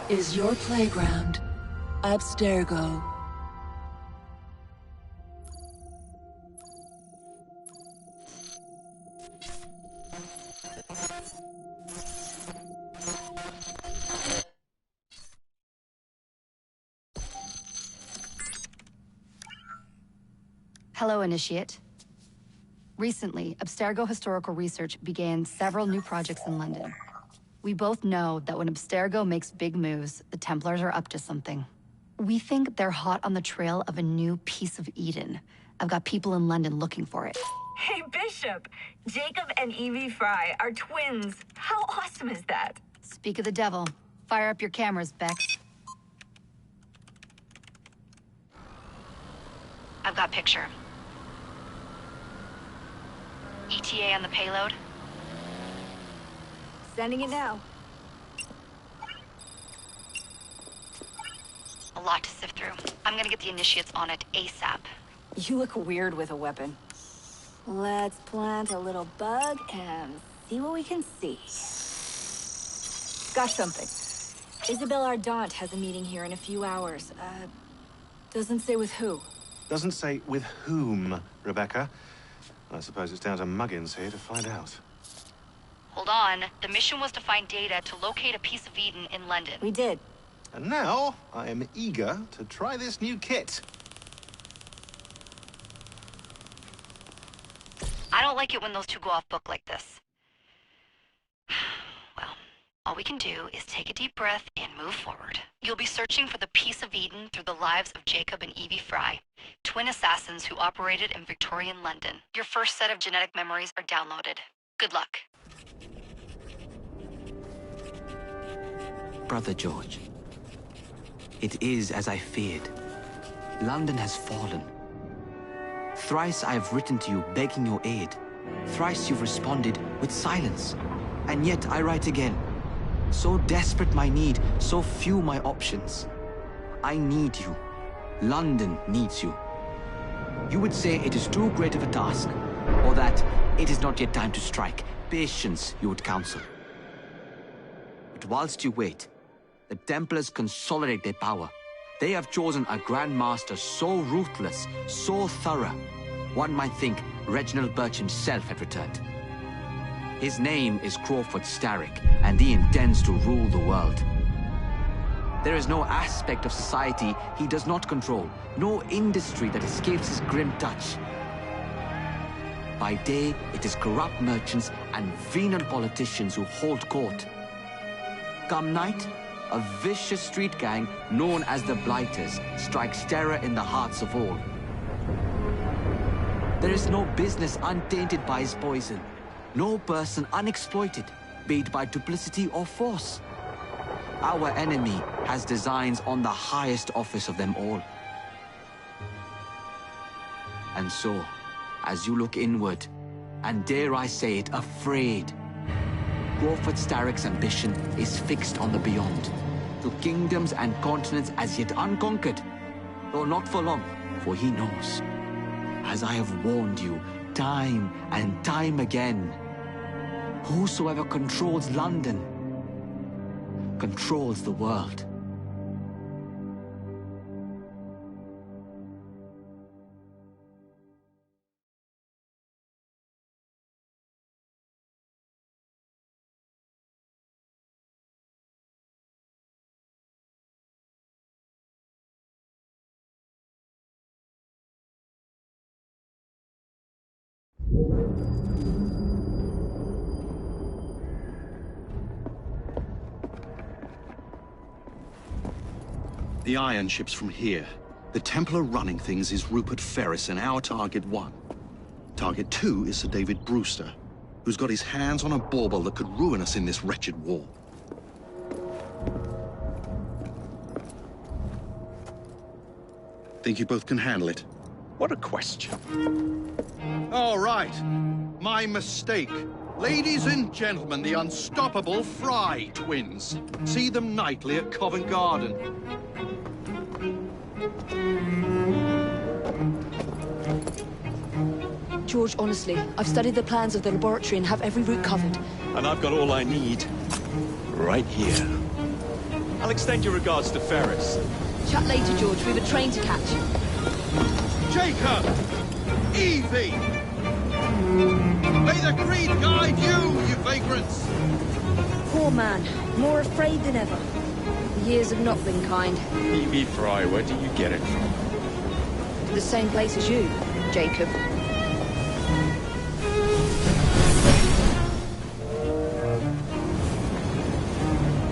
is your playground. Abstergo. Hello, Initiate. Recently, Abstergo Historical Research began several new projects in London. We both know that when Abstergo makes big moves, the Templars are up to something. We think they're hot on the trail of a new piece of Eden. I've got people in London looking for it. Hey, Bishop! Jacob and Evie Fry are twins. How awesome is that? Speak of the devil. Fire up your cameras, Bex. I've got picture. ETA on the payload? Sending it now. A lot to sift through. I'm gonna get the Initiates on it ASAP. You look weird with a weapon. Let's plant a little bug and see what we can see. Got something. Isabel Ardant has a meeting here in a few hours. Doesn't say with who. Doesn't say with whom, Rebecca. I suppose it's down to Muggins here to find out. Hold on. The mission was to find data to locate a piece of Eden in London. We did. And now, I am eager to try this new kit. I don't like it when those two go off book like this. Well, all we can do is take a deep breath and move forward. You'll be searching for the piece of Eden through the lives of Jacob and Evie Fry, twin assassins who operated in Victorian London. Your first set of genetic memories are downloaded. Good luck. Brother George, it is as I feared. London has fallen. Thrice I have written to you begging your aid. Thrice you've responded with silence. And yet I write again. So desperate my need, so few my options. I need you. London needs you. You would say it is too great of a task, or that it is not yet time to strike. Patience, you would counsel. But whilst you wait, the Templars consolidate their power. They have chosen a Grand Master so ruthless, so thorough, one might think Reginald Birch himself had returned. His name is Crawford Starrick, and he intends to rule the world. There is no aspect of society he does not control, no industry that escapes his grim touch. By day, it is corrupt merchants and venal politicians who hold court. Come night, a vicious street gang known as the Blighters strikes terror in the hearts of all. There is no business untainted by his poison, no person unexploited, be it by duplicity or force. Our enemy has designs on the highest office of them all. And so, as you look inward, and dare I say it, afraid, Crawford Starrick's ambition is fixed on the beyond, to kingdoms and continents as yet unconquered, though not for long, for he knows, as I have warned you time and time again, whosoever controls London controls the world. The iron ship's from here. The Templar running things is Rupert Ferris and our Target 1. Target 2 is Sir David Brewster, who's got his hands on a bauble that could ruin us in this wretched war. Think you both can handle it? What a question. All right. My mistake. Ladies and gentlemen, the unstoppable Fry twins. See them nightly at Covent Garden. George, honestly, I've studied the plans of the laboratory and have every route covered. And I've got all I need right here. I'll extend your regards to Ferris. Chat later, George. We've a train to catch. Jacob! Evie! May the creed guide you, you vagrants! Poor man. More afraid than ever. The years have not been kind. Evie Fry, where do you get it from? The same place as you, Jacob.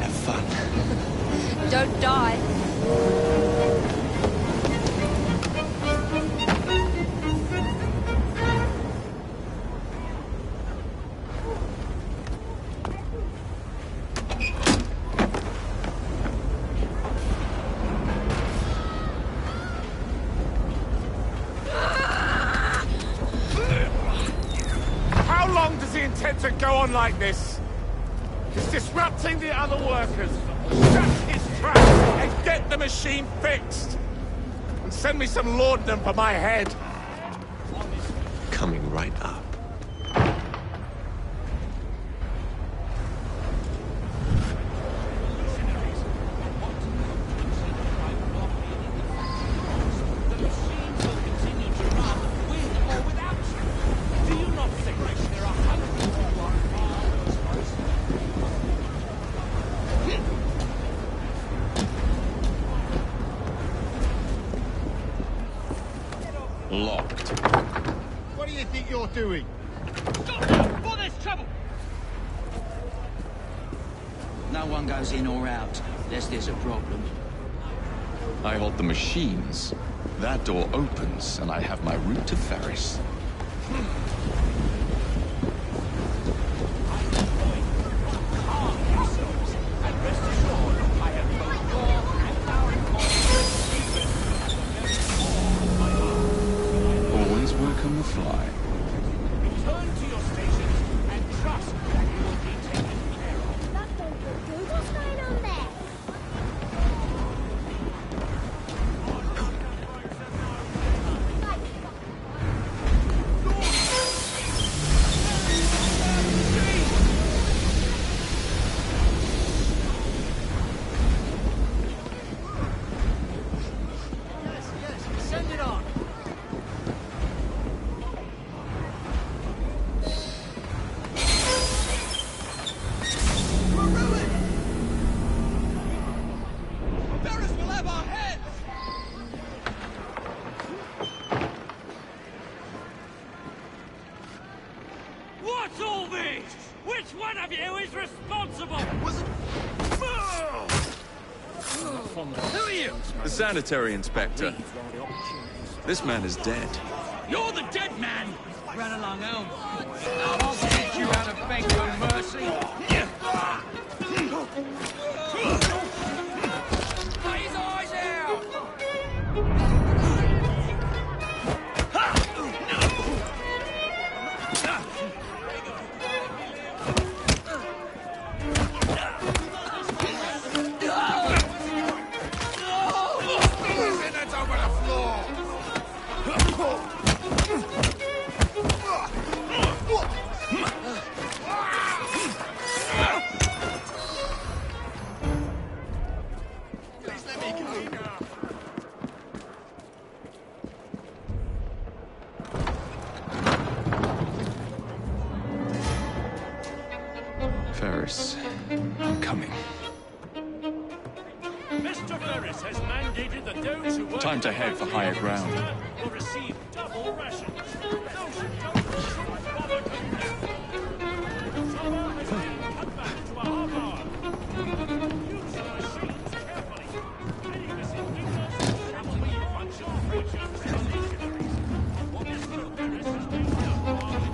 Have fun. Don't die. How long does he intend to go on like this? He's disrupting the other workers. Shut his trap and get the machine fixed. And send me some laudanum for my head. Coming right up. Locked. What do you think you're doing? Stop now, before there's trouble! No one goes in or out, unless there's a problem. I hold the machines. That door opens, and I have my route to Ferris. Always work on the fly. Return to your stations and trust that you will be taken care of. That don't look good. What's going on there? Send it on! Ferris will have our heads! What's all this? Which one of you is responsible? Was it... Who are you? The sanitary inspector. This man is dead. You're the dead man! Run along home. I'll teach you how to beg for mercy. Put his eyes out! Minutes over the floor. Please let me go. Ferris, I'm coming. Mr. Ferris has mandated that those who work Time to head for higher ground. will receive double rations. Those who don't should bother Summer has been cut back to a half hour. Use the machines carefully. Any missing fingers shall be a bunch of creatures and missionaries. What Mr. Ferris has been done while in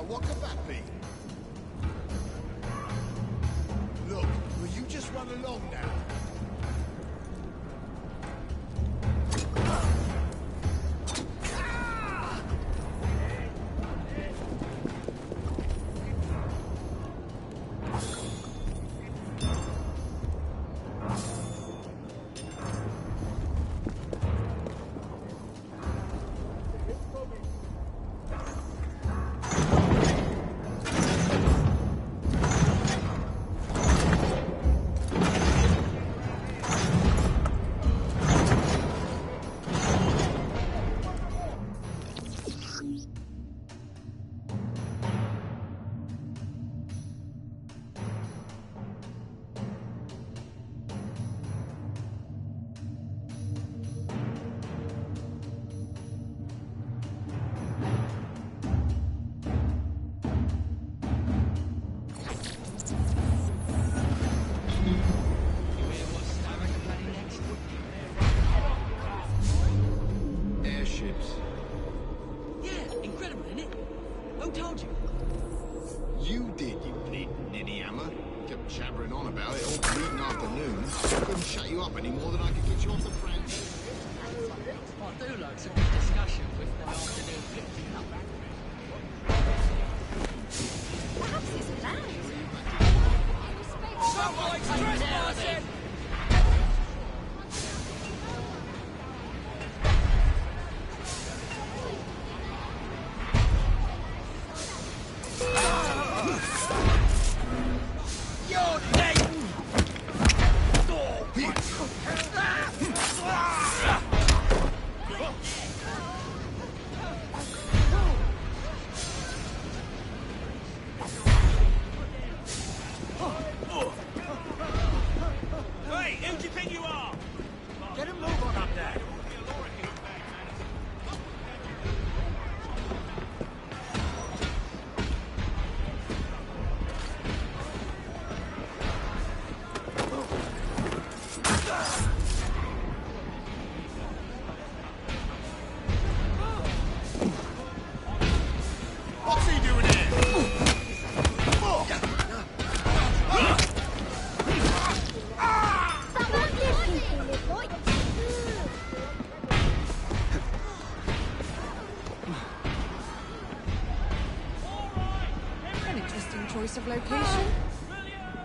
what could that be? Look, will you just run along now? Choice of location?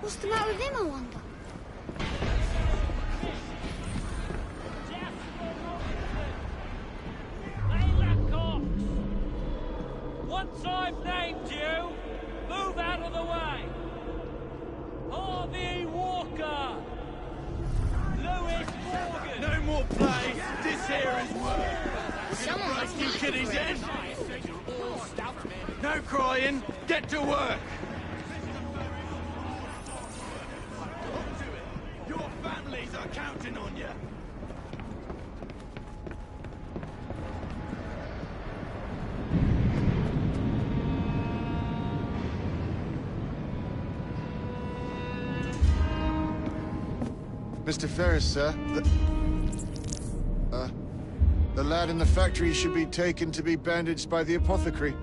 What's the matter with him, I wonder? Once I've named you, move out of the way. Harvey Walker. Lewis Morgan. No more plays. This here is work. Someone must You kiddies in? No crying. Get to work. Your families are counting on you. Mr. Ferris, sir, the lad in the factory should be taken to be bandaged by the apothecary.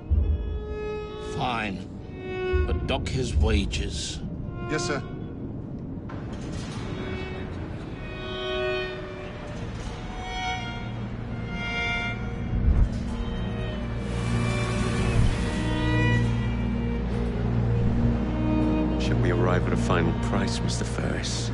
Fine. But dock his wages. Yes, sir. Shall we arrive at a final price, Mr. Ferris?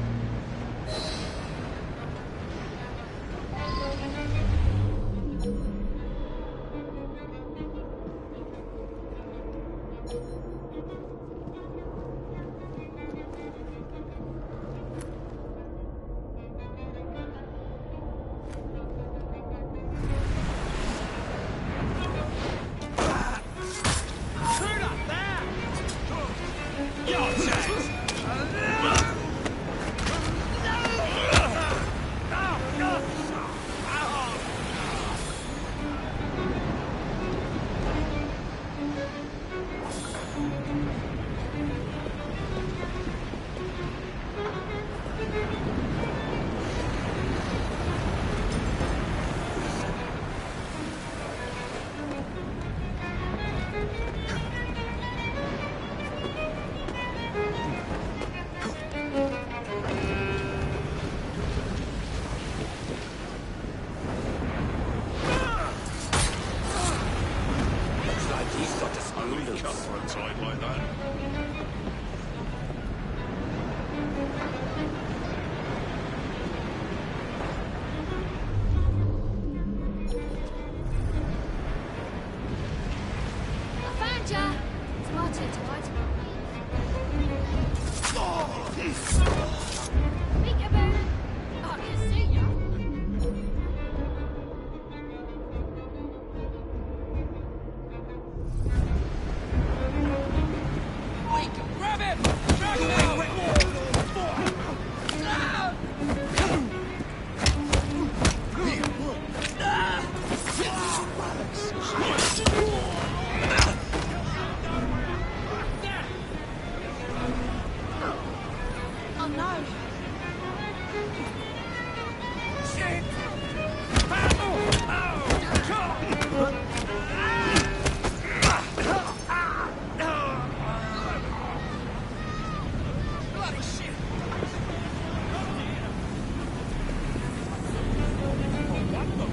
He's got his own cut for a time like that. I found ya! Tomato, tomato. Meet ya, baby. I can see ya. Grab him! Drag him out! Oh no. Shit! Bloody shit!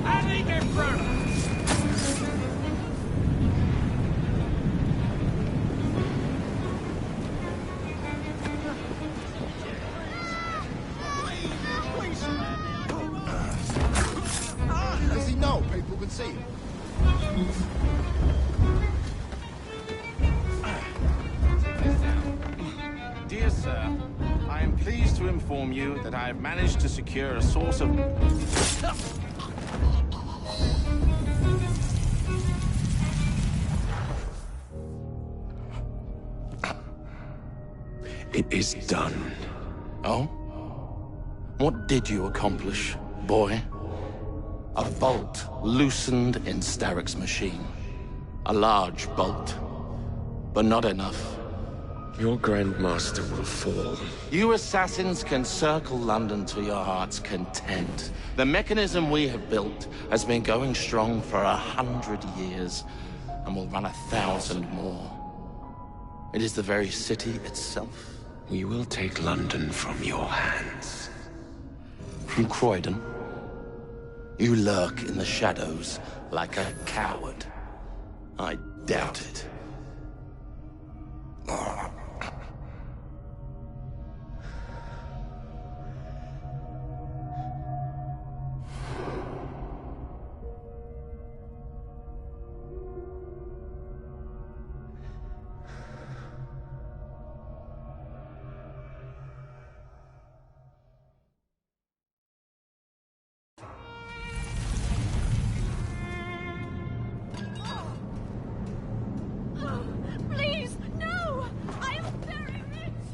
I need him through! Does he know people can see him? Dear sir, I am pleased to inform you that I have managed to secure a source of... It is done. Oh? What did you accomplish, boy? A bolt loosened in Starrick's machine. A large bolt, but not enough. Your Grandmaster will fall. You assassins can circle London to your heart's content. The mechanism we have built has been going strong for 100 years and will run 1,000 more. It is the very city itself. We will take London from your hands. From Croydon? You lurk in the shadows like a coward. I doubt it. Please, no! I am very rich!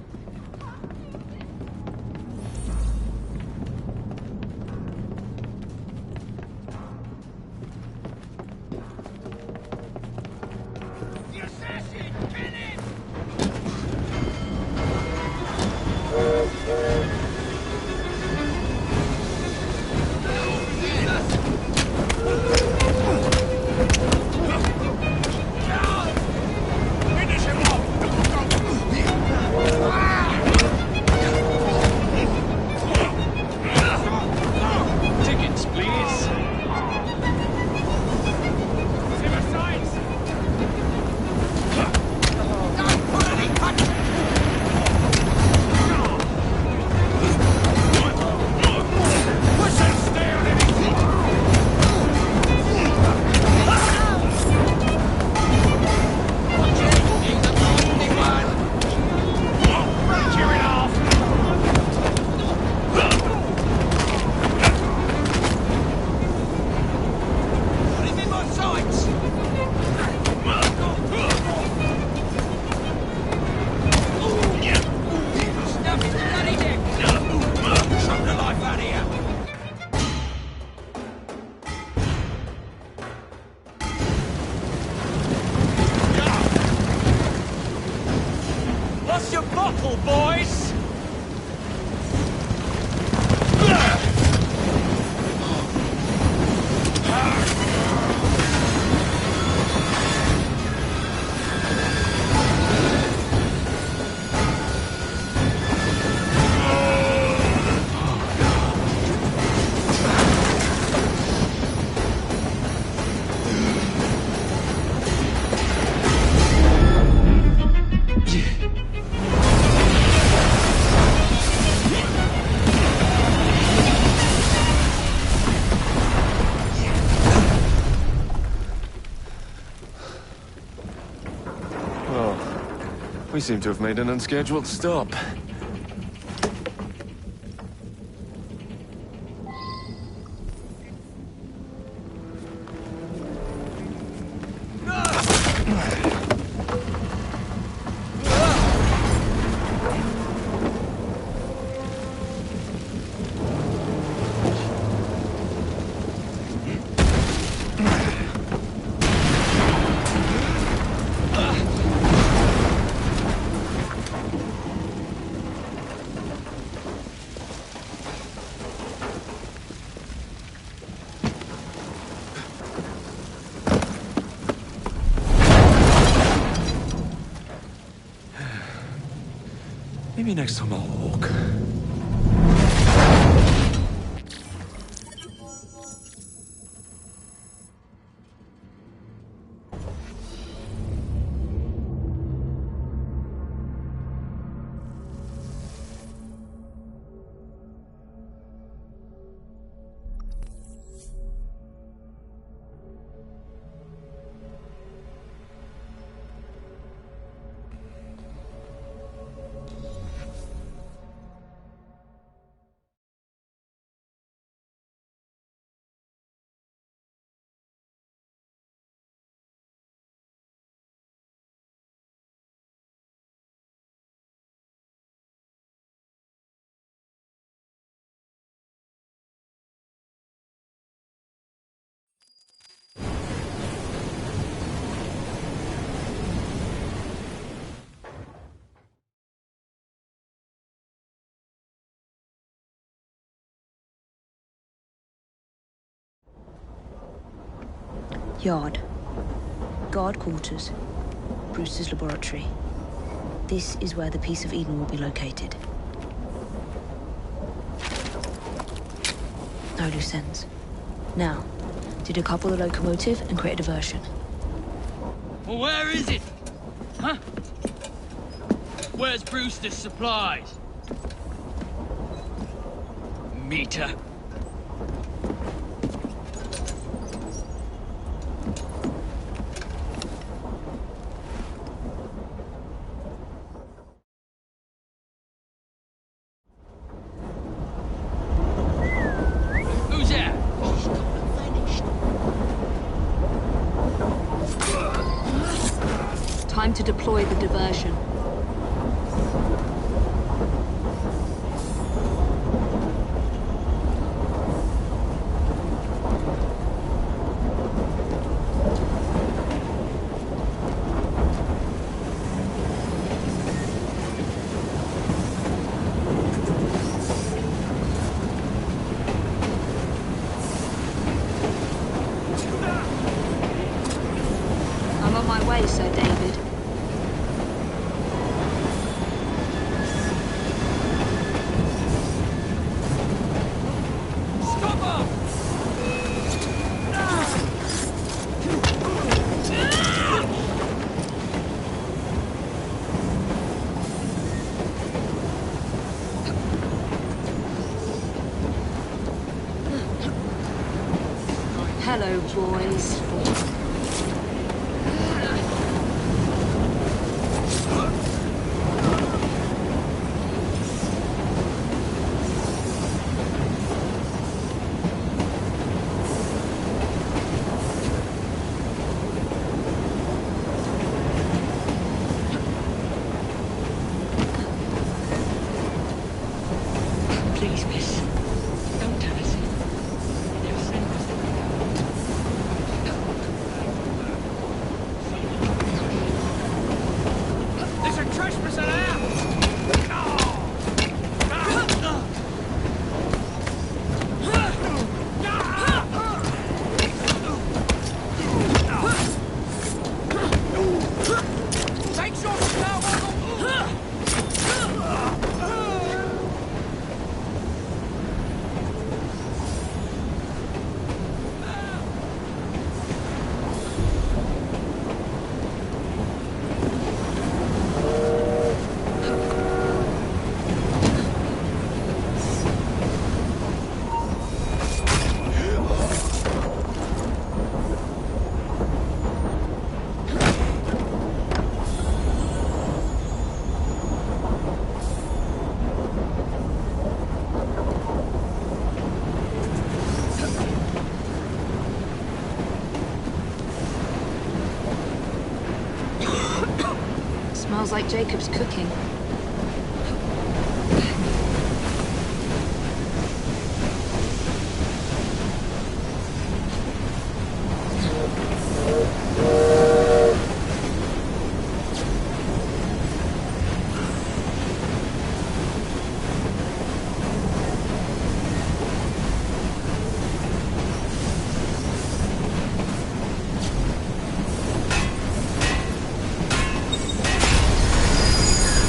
The assassin! Kill him! Finish him off! Tickets, please. Zimmer signs! Don't put any punches! Push and stay on anything! Cheer it off! Put him in my sights! Stuff his bloody neck! Choke the life out of you! What's your bottle, boys? We seem to have made an unscheduled stop. Maybe next time I'll walk. Yard. Guard quarters. Brewster's laboratory. This is where the Piece of Eden will be located. No loose ends. Now, to decouple the locomotive and create a diversion. Well, where is it? Huh? Where's Brewster's supplies? Meter. Who's there? Time to deploy the diversion. I'm on my way, Sir David. Hello, boys. Please, miss. Don't tell us. They'll send us. Smells like Jacob's cooking.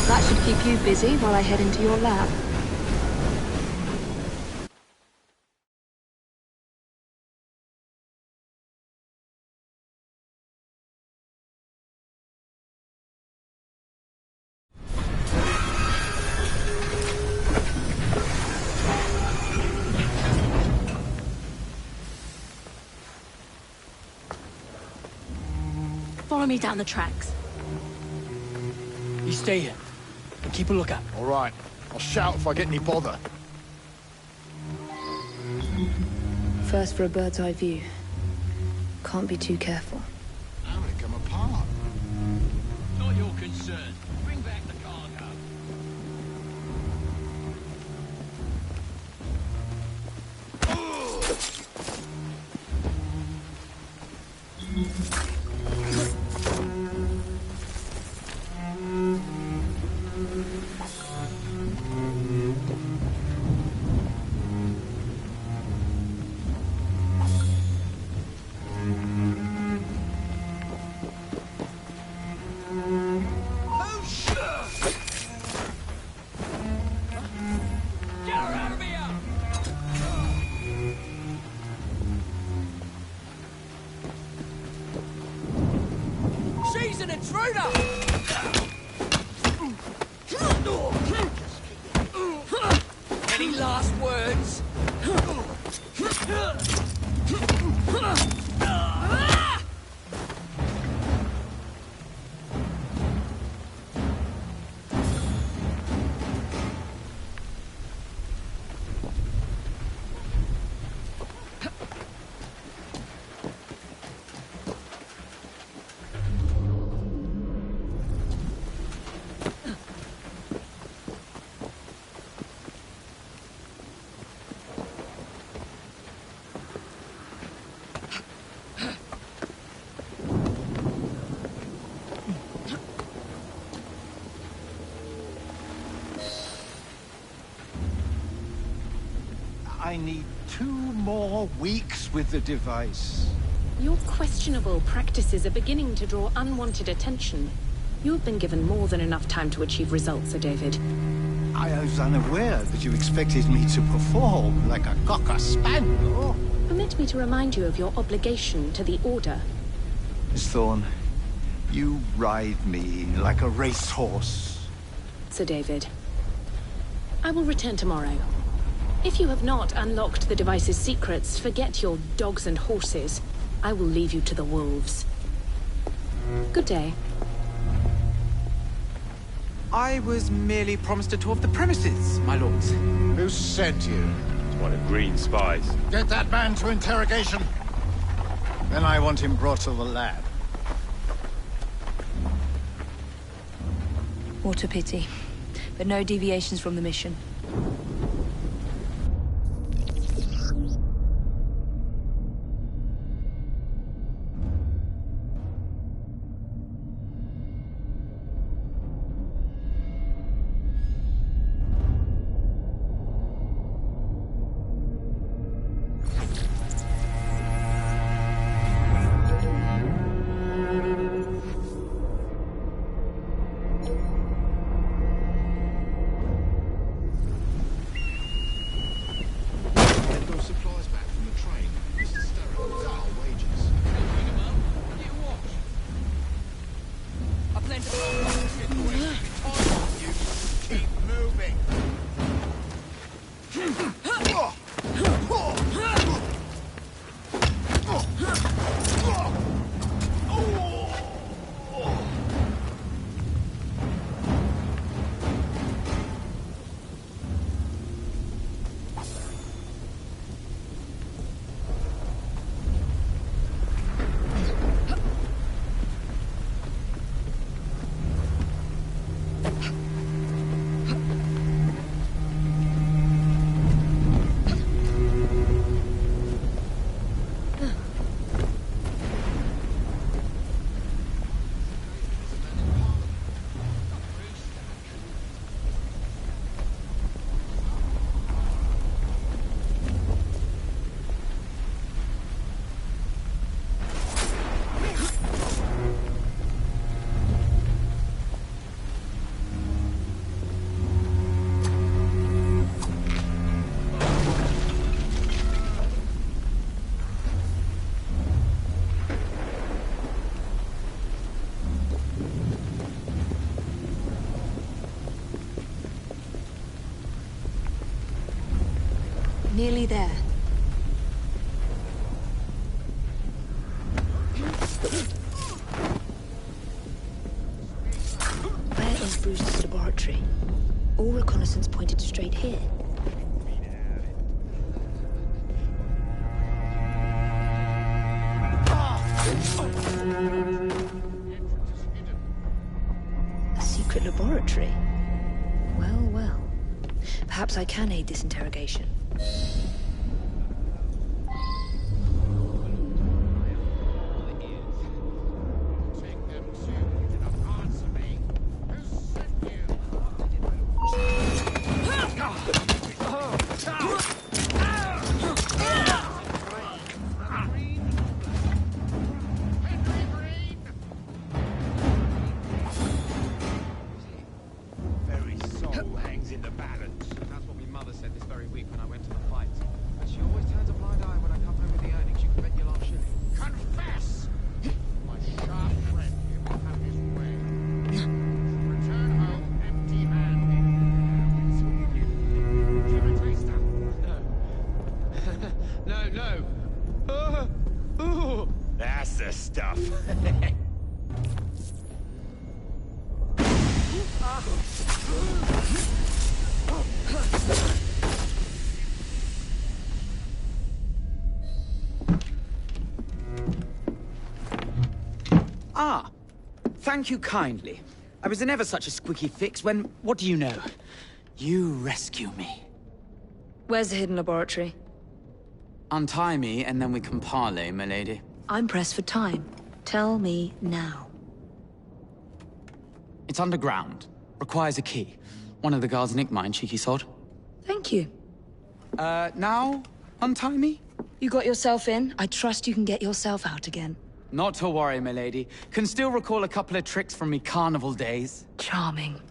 That should keep you busy while I head into your lab. Follow me down the tracks. You stay here. And keep a lookout. All right. I'll shout if I get any bother. First for a bird's eye view. Can't be too careful. How did it come apart? Not your concern. Bring back the cargo. She's an intruder! Any last words? I need 2 more weeks with the device. Your questionable practices are beginning to draw unwanted attention. You've been given more than enough time to achieve results, Sir David. I was unaware that you expected me to perform like a cocker spaniel. Permit me to remind you of your obligation to the Order. Miss Thorne, you ride me like a racehorse. Sir David, I will return tomorrow. If you have not unlocked the device's secrets, forget your dogs and horses. I will leave you to the wolves. Good day. I was merely promised a tour of the premises, my lords. Who sent you? One of Green's spies. Get that man to interrogation. Then I want him brought to the lab. What a pity. But no deviations from the mission. Nearly there. Where is Bruce's laboratory? All reconnaissance pointed straight here. A secret laboratory? Well, well. Perhaps I can aid this interrogation. That's the stuff. Ah, thank you kindly. I was in ever such a squeaky fix when, what do you know? You rescue me. Where's the hidden laboratory? Untie me, and then we can parley, milady. I'm pressed for time. Tell me now. It's underground. Requires a key. One of the guards nicked mine, cheeky sod. Thank you. Now? Untie me? You got yourself in. I trust you can get yourself out again. Not to worry, milady. Can still recall a couple of tricks from me carnival days. Charming.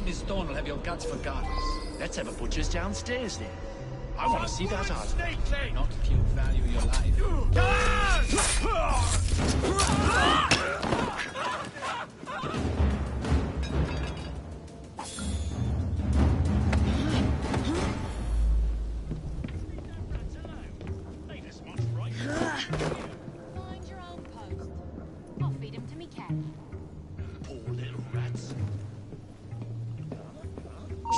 Miss Dawn will have your guts for garters. Let's have a butcher's downstairs then. I want to see that art. Not if you value your life. Mind your own post. I'll feed him to me cat. Poor little rats.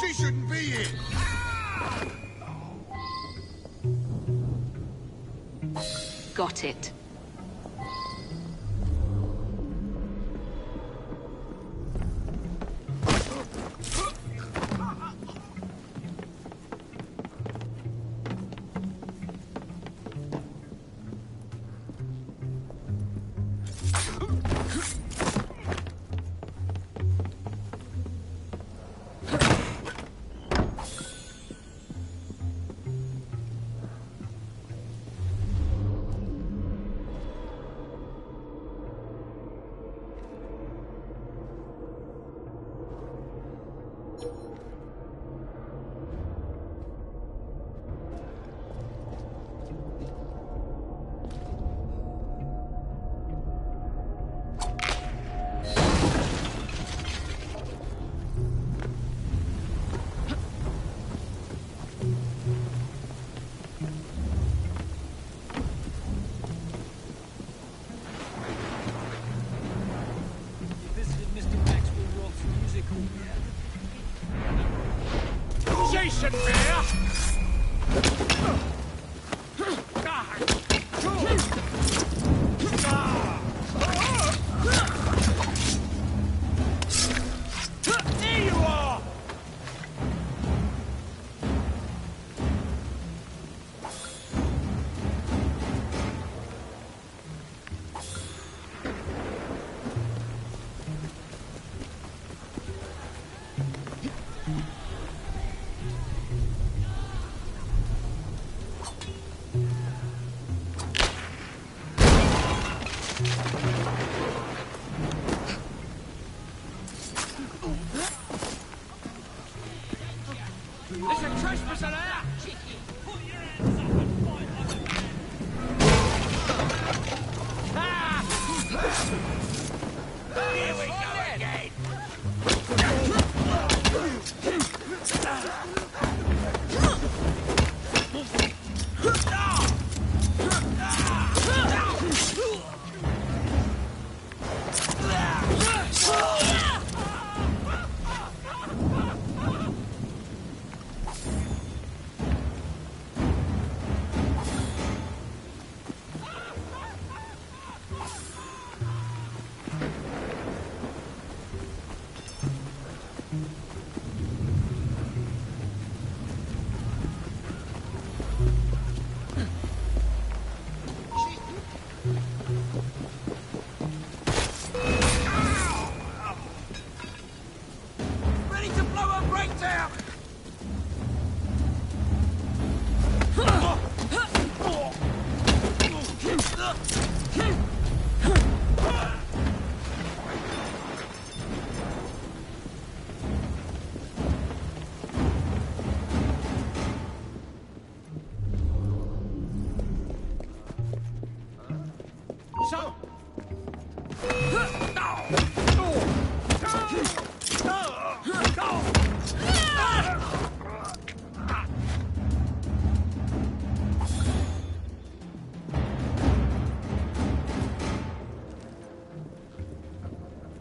She shouldn't be here! Got it. There's a trespasser there! Cheeky! Put your hands up and fight like a man! Here we go again! Ready to blow a breakdown! So...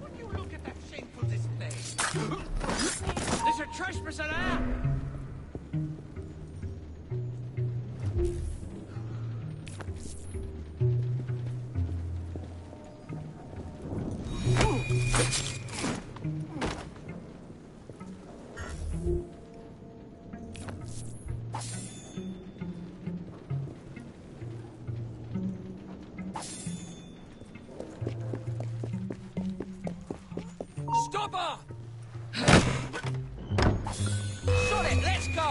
Would you look at that shameful display? There's a trespasser there! Stop her! Shot it, let's go!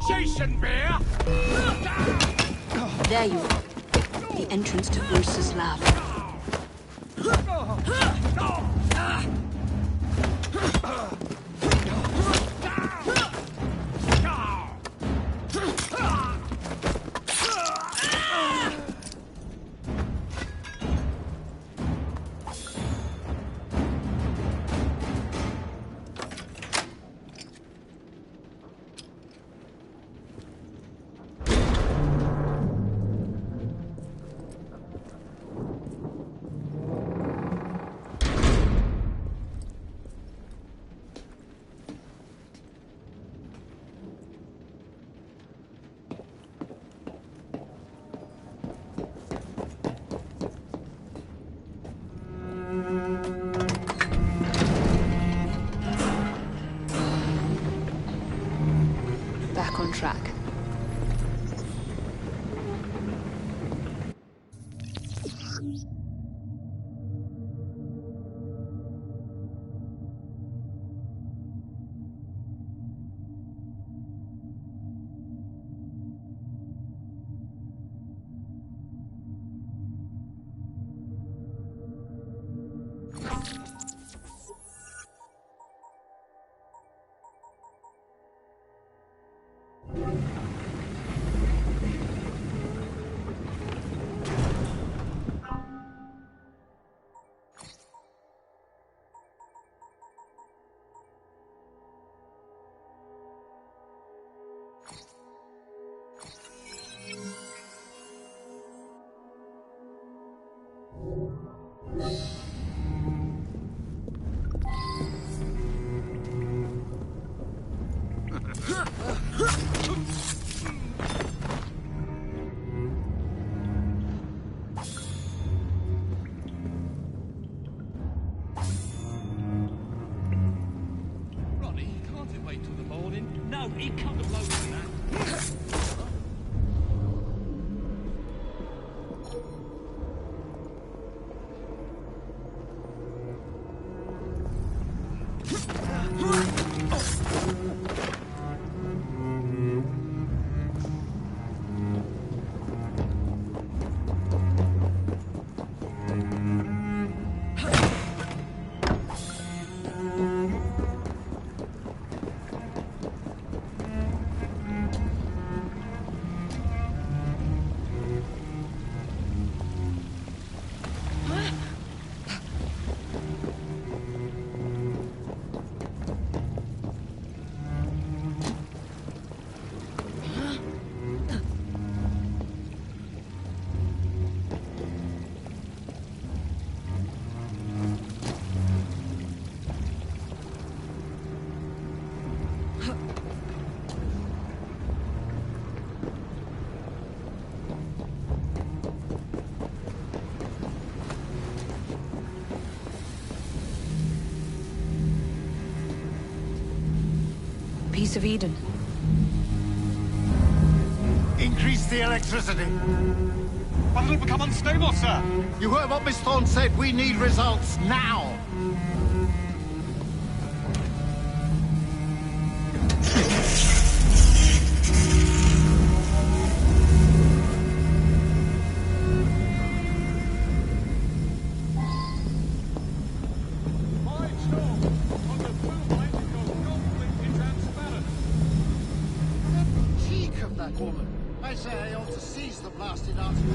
Jason Bear! There you are. The entrance to Bruce's lab. Back on track. Ronnie, can't it wait till the morning? No, he can't have loaded that. Piece of Eden. Increase the electricity. But it'll become unstable, sir. You heard what Miss Thorne said. We need results now. Cheek of that woman. I say I ought to seize the blasted artifact.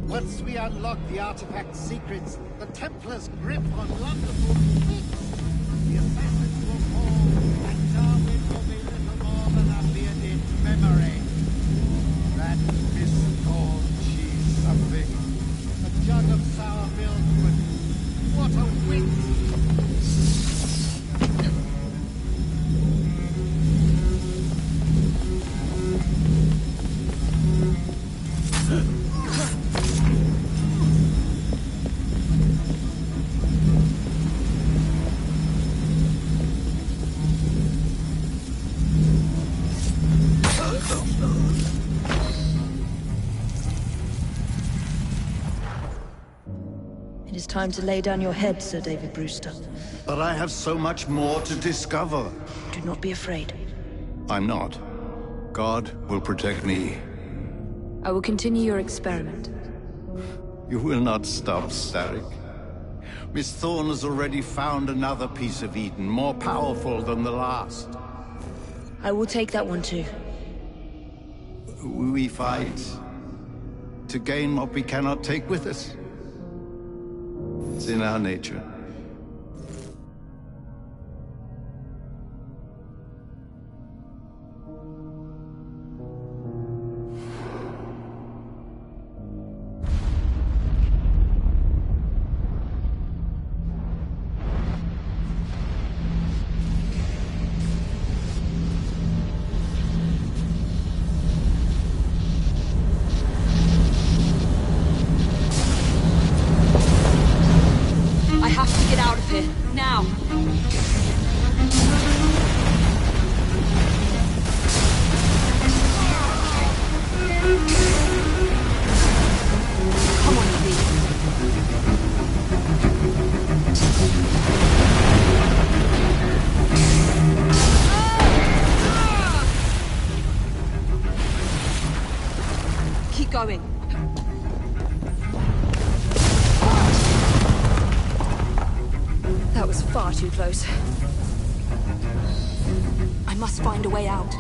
Once we unlock the artifact's secrets, the Templars' grip on London will be fixed. The assassins will fall, and Darwin will be little more than a bearded memory. That Miss Thorne, she's something. A jug of sour milk, but what a wit! It is time to lay down your head, Sir David Brewster. But I have so much more to discover. Do not be afraid. I'm not. God will protect me. I will continue your experiment. You will not stop, Starrick. Miss Thorne has already found another piece of Eden, more powerful than the last. I will take that one too. We fight to gain what we cannot take with us. It's in our nature. going. That was far too close. I must find a way out.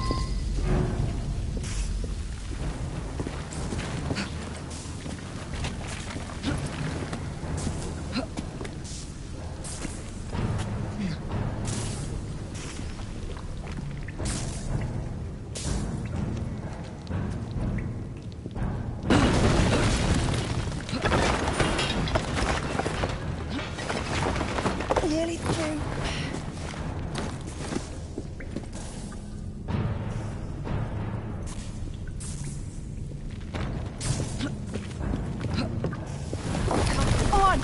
Nearly through. Come on!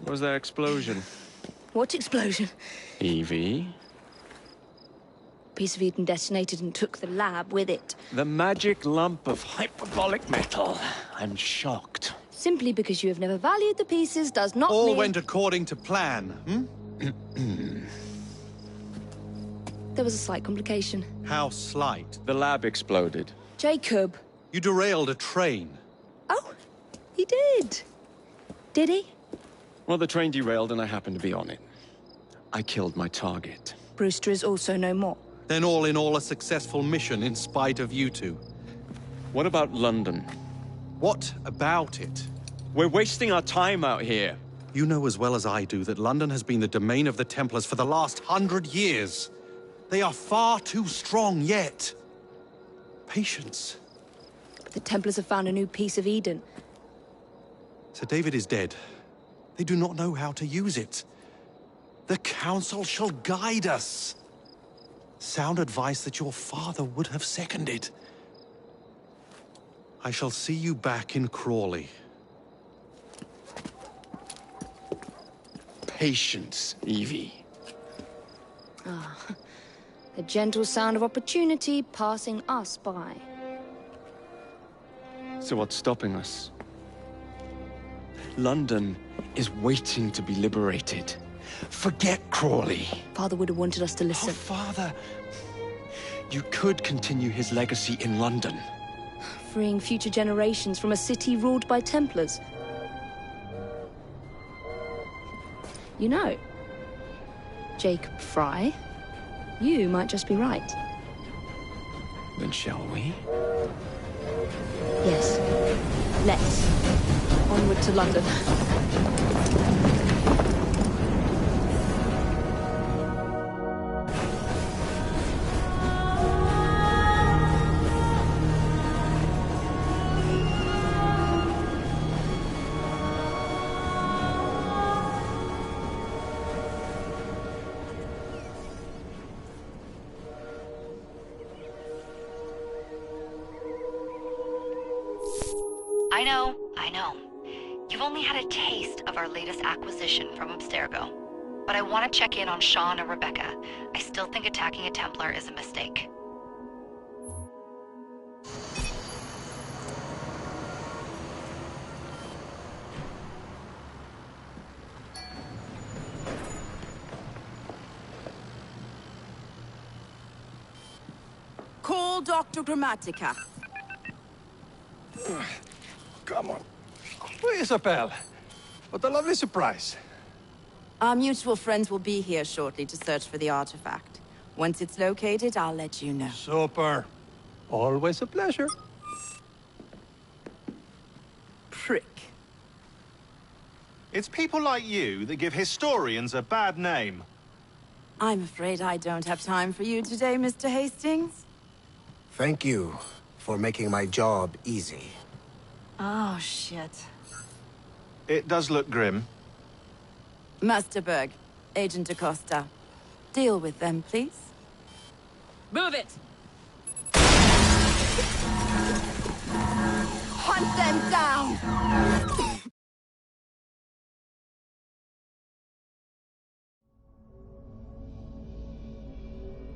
What was that explosion? What explosion? Evie? Piece of Eden detonated and took the lab with it. The magic lump of hyperbolic metal. I'm shocked. Simply because you have never valued the pieces does not All mean... went according to plan, There was a slight complication. How slight? The lab exploded. Jacob. You derailed a train. Oh, he did. Did he? Well, the train derailed and I happened to be on it. I killed my target. Brewster is also no more. Then all in all a successful mission in spite of you two. What about London? What about it? We're wasting our time out here. You know as well as I do that London has been the domain of the Templars for the last 100 years. They are far too strong yet. Patience. The Templars have found a new piece of Eden. Sir David is dead. They do not know how to use it. The Council shall guide us. Sound advice that your father would have seconded. I shall see you back in Crawley. Patience, Evie. Ah, the gentle sound of opportunity passing us by. So what's stopping us? London is waiting to be liberated. Forget Crawley. Father would have wanted us to listen. Oh, Father. You could continue his legacy in London. Freeing future generations from a city ruled by Templars. You know, Jacob Fry, you might just be right. Then shall we? Yes. Let's. Onward to London. I know. You've only had a taste of our latest acquisition from Abstergo. But I want to check in on Sean and Rebecca. I still think attacking a Templar is a mistake. Call Dr. Grammatica. Come on. Isabel, what a lovely surprise. Our mutual friends will be here shortly to search for the artifact. Once it's located, I'll let you know. Super. Always a pleasure. Prick. It's people like you that give historians a bad name. I'm afraid I don't have time for you today, Mr. Hastings. Thank you for making my job easy. Oh, shit. It does look grim. Master Berg, Agent Acosta. Deal with them, please. Move it! Man down!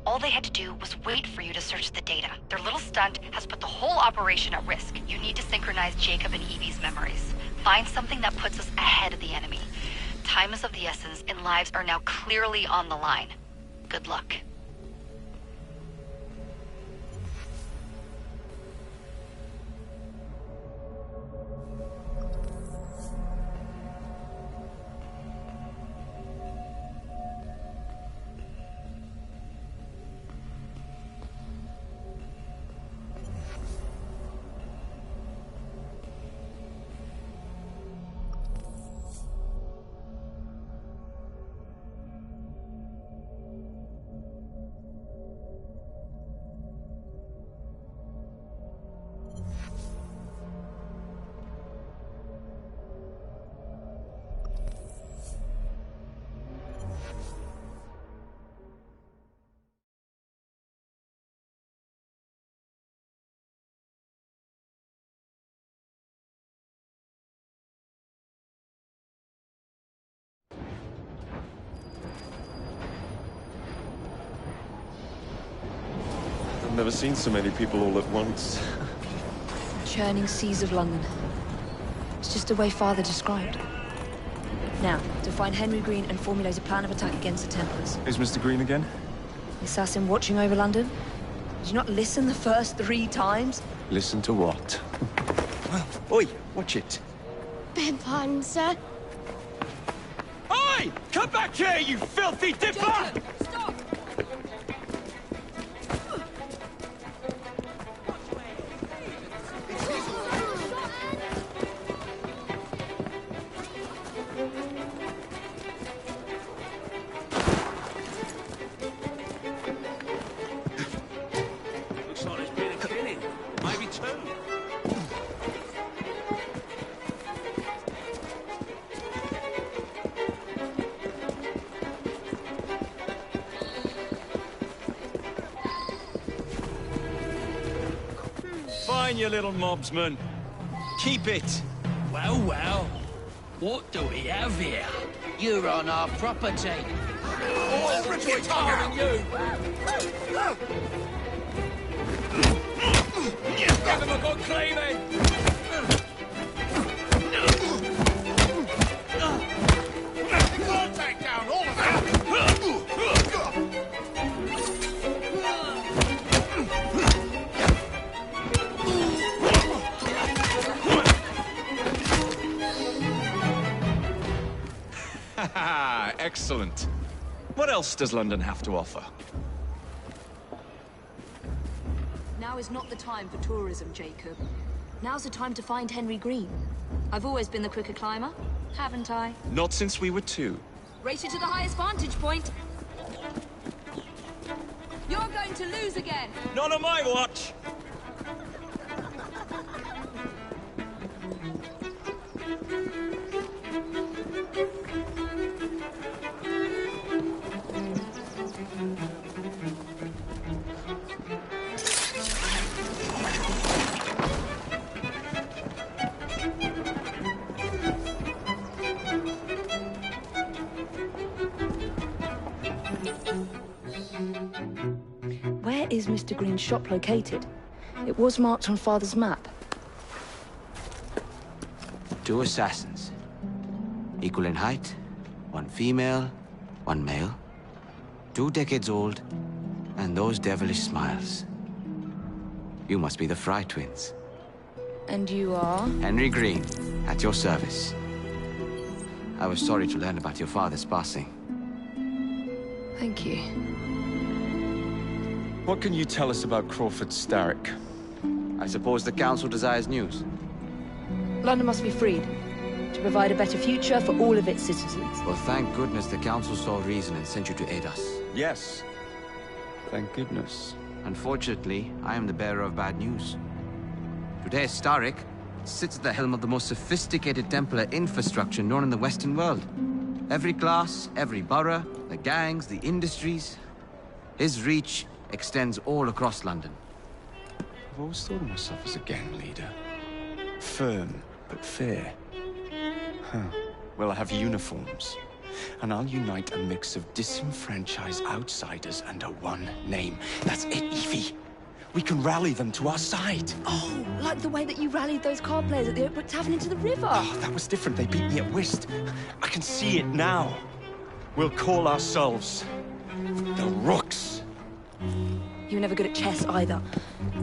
All they had to do was wait for you to search the data. Their little stunt has put the whole operation at risk. You need to synchronize Jacob and Evie's memories. Find something that puts us ahead of the enemy. Time is of the essence, and lives are now clearly on the line. Good luck. I've never seen so many people all at once. Churning seas of London. It's just the way Father described. Now, to find Henry Green and formulate a plan of attack against the Templars. Is Mr. Green again? The assassin watching over London? Did you not listen the first 3 times? Listen to what? Oi, watch it. Beg pardon, sir. Oi! Come back here, you filthy dipper! Stop! Looks like there's been a killing. Maybe 2. Fine, you little mobsman. Keep it. Well, well. What do we have here? You're on our property. Oh, rip your tongue out! You. Give him a good cleaving! We'll take down all of that! Excellent. What else does London have to offer? Now is not the time for tourism, Jacob. Now's the time to find Henry Green. I've always been the quicker climber, haven't I? Not since we were 2. Race you to the highest vantage point. You're going to lose again. Not on my watch! Where is Mr. Green's shop located? It was marked on Father's map. 2 assassins. Equal in height, 1 female, 1 male. 2 decades old, and those devilish smiles. You must be the Fry twins. And you are? Henry Green, at your service. I was sorry to learn about your father's passing. Thank you. What can you tell us about Crawford Starrick? I suppose the Council desires news. London must be freed, to provide a better future for all of its citizens. Well, thank goodness the Council saw reason and sent you to aid us. Yes. Thank goodness. Unfortunately, I am the bearer of bad news. Today, Starrick sits at the helm of the most sophisticated Templar infrastructure known in the Western world. Every class, every borough, the gangs, the industries. His reach extends all across London. I've always thought of myself as a gang leader. Firm, but fair. Huh. Well, I have uniforms. And I'll unite a mix of disenfranchised outsiders under one name. That's it, Evie. We can rally them to our side. Oh, like the way that you rallied those card players at the Oakwood Tavern into the river. Oh, that was different. They beat me at whist. I can see it now. We'll call ourselves the Rooks. You were never good at chess either.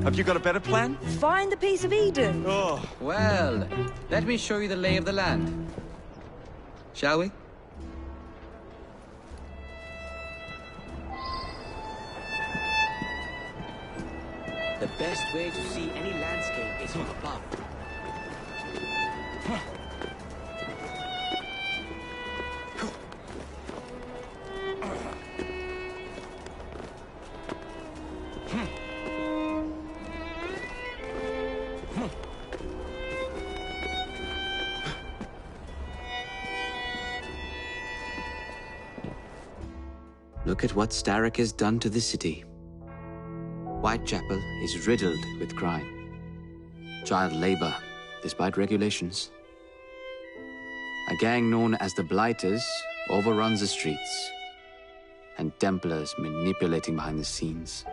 Have you got a better plan? Find the piece of Eden. Oh. Well, let me show you the lay of the land. Shall we? The best way to see any landscape is from above. Look at what Starrick has done to the city. Whitechapel is riddled with crime. Child labor, despite regulations. A gang known as the Blighters overruns the streets, and Templars manipulating behind the scenes.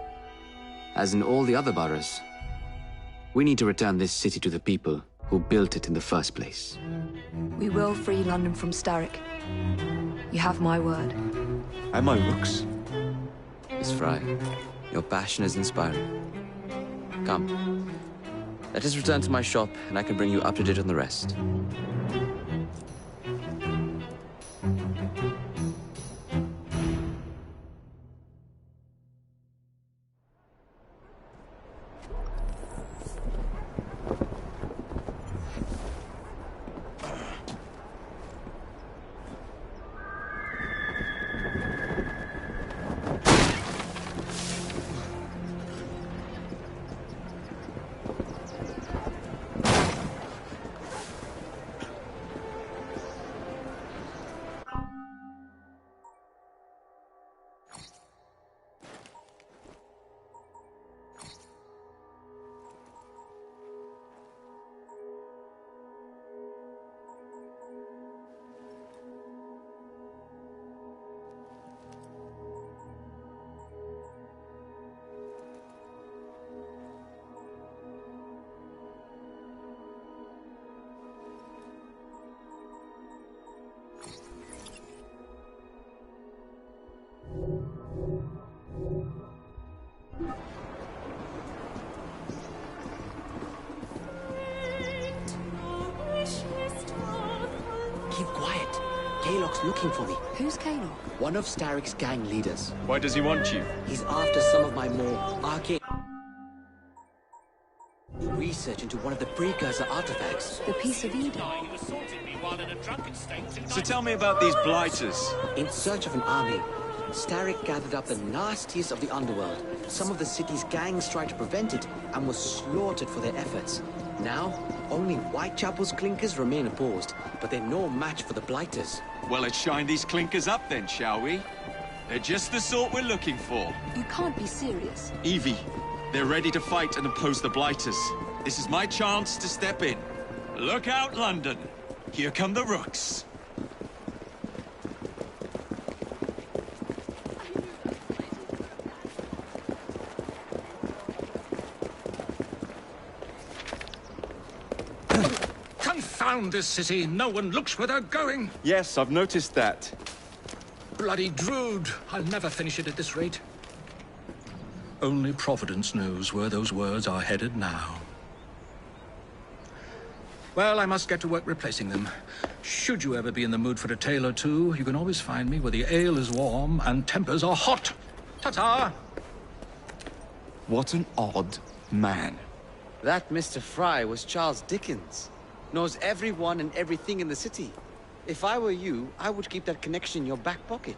As in all the other boroughs, we need to return this city to the people who built it in the first place. We will free London from Starrick. You have my word. Am I Rooks? Miss Fry, your passion is inspiring. Come, let us return to my shop, and I can bring you up to date on the rest. Keep quiet. Kaylock's looking for me. Who's Kaylock? One of Starrick's gang leaders. Why does he want you? He's after some of my more arcane research into one of the precursor artifacts. The piece of Eden. So tell me about these Blighters. In search of an army, Starrick gathered up the nastiest of the underworld. Some of the city's gangs tried to prevent it and were slaughtered for their efforts. Now, only Whitechapel's clinkers remain opposed, but they're no match for the Blighters. Well, let's shine these clinkers up then, shall we? They're just the sort we're looking for. You can't be serious. Evie, they're ready to fight and oppose the Blighters. This is my chance to step in. Look out, London. Here come the Rooks. Confound this city! No one looks where they're going! Yes, I've noticed that. Bloody Drood! I'll never finish it at this rate. Only Providence knows where those words are headed now. Well, I must get to work replacing them. Should you ever be in the mood for a tale or two, you can always find me where the ale is warm and tempers are hot. Ta-ta! What an odd man. That Mr. Fry was Charles Dickens. Knows everyone and everything in the city. If I were you, I would keep that connection in your back pocket.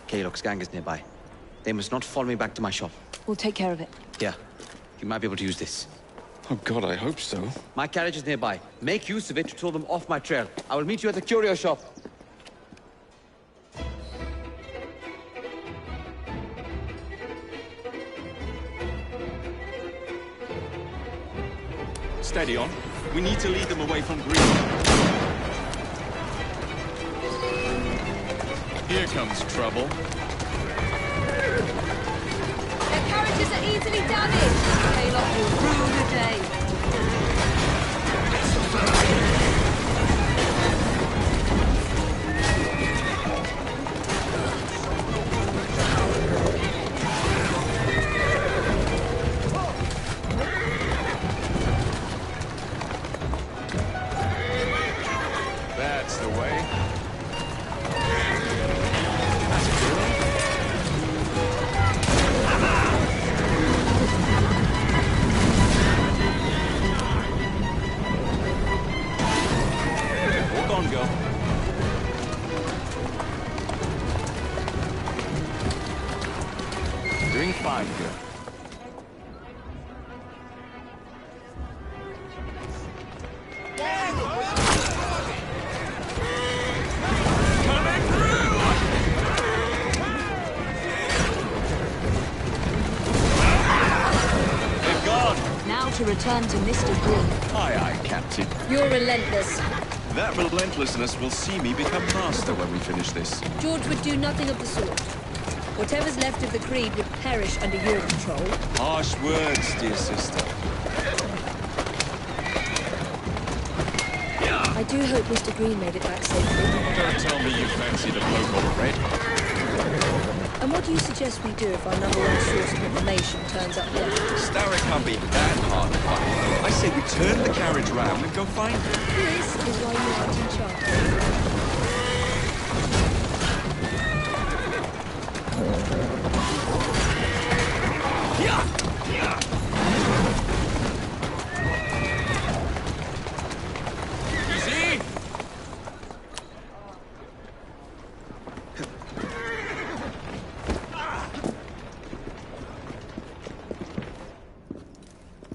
Kaylock's gang is nearby. They must not follow me back to my shop. We'll take care of it. Yeah, you might be able to use this. Oh God, I hope so. My carriage is nearby. Make use of it to throw them off my trail. I will meet you at the curio shop. Steady on. We need to lead them away from Green. Here comes trouble. Their carriages are easily damaged. Kaylock will ruin the day. That's the way. Hold on, girl. Doing fine, girl. Now to return to Mr. Green. Aye, aye, Captain. You're relentless. That relentlessness will see me become master when we finish this. George would do nothing of the sort. Whatever's left of the Creed would perish under your control. Harsh words, dear sister. I do hope Mr. Green made it back safely. Don't tell me you fancy the bloke all red. And what do you suggest we do if our number one source of information turns up there? Starrick can't be that hard to find. I say we turn the carriage round and go find him. This is why you aren't in charge. Easy!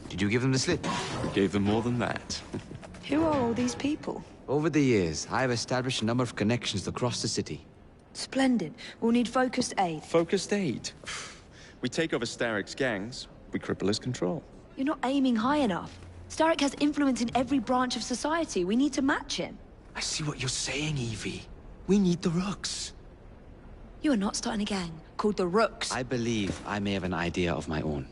Did you give them the slip? Gave them more than that. Who are all these people? Over the years, I have established a number of connections across the city. Splendid. We'll need focused aid. Focused aid. We take over Starrick's gangs, we cripple his control. You're not aiming high enough. Starrick has influence in every branch of society. We need to match him. I see what you're saying, Evie. We need the Rooks. You are not starting a gang called the Rooks. I believe I may have an idea of my own.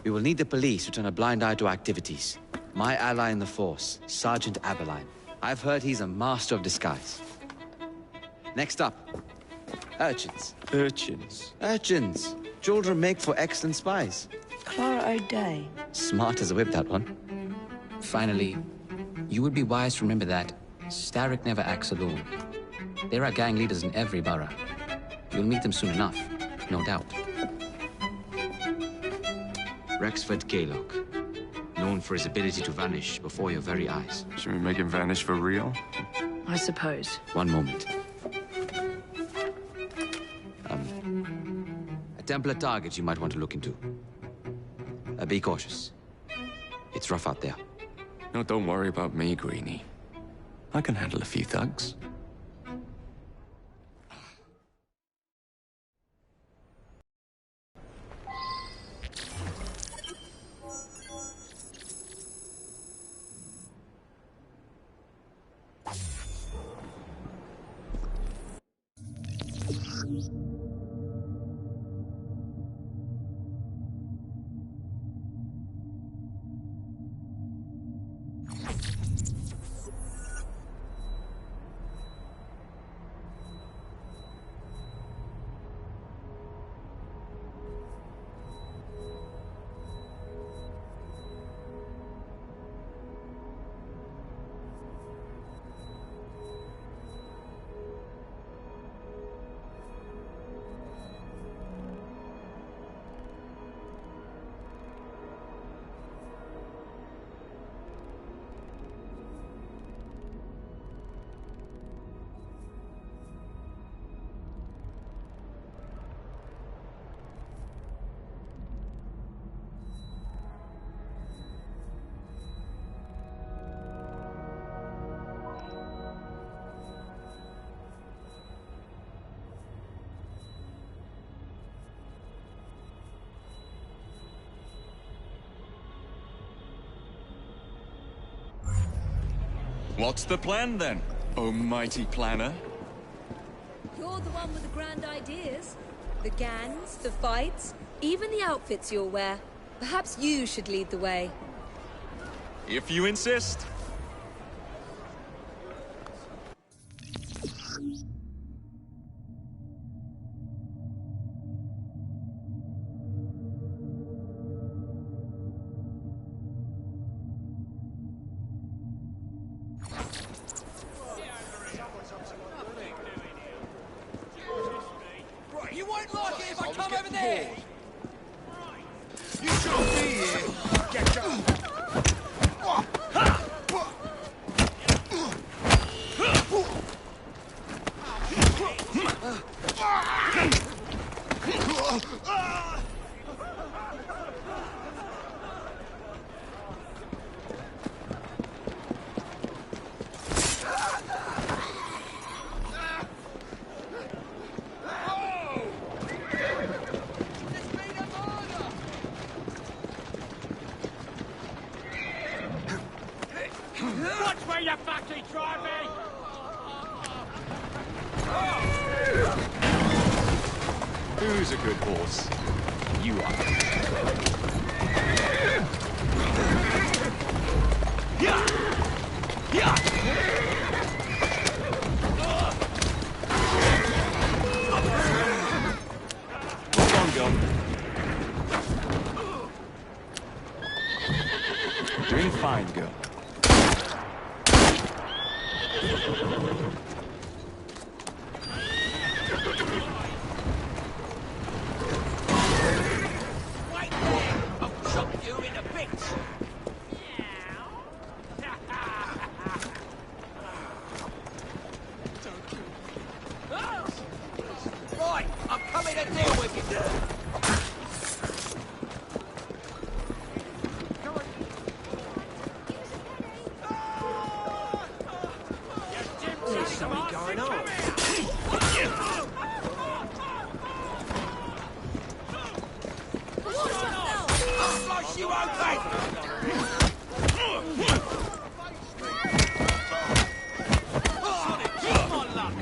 We will need the police to turn a blind eye to activities. My ally in the force, Sergeant Aberline. I've heard he's a master of disguise. Next up, urchins. Urchins? Urchins. Children make for excellent spies. Clara O'Day. Smart as a whip, that one. Finally, you would be wise to remember that Starrick never acts alone. There are gang leaders in every borough. You'll meet them soon enough, no doubt. Rexford Kaylock, known for his ability to vanish before your very eyes. Should we make him vanish for real? I suppose. One moment. A Templar target you might want to look into. Be cautious. It's rough out there. No, don't worry about me, Greenie. I can handle a few thugs. What's the plan then, oh mighty planner? You're the one with the grand ideas. The gangs, the fights, even the outfits you'll wear. Perhaps you should lead the way. If you insist. You won't like it if I come over there! You shouldn't be here! Get up! Watch where you fucking drive me! Who's a good horse? You are. Hold on, girl. Doing fine, girl. Right, I'm coming to deal with you. There's something going on. I'll slice you open! Come on, luck!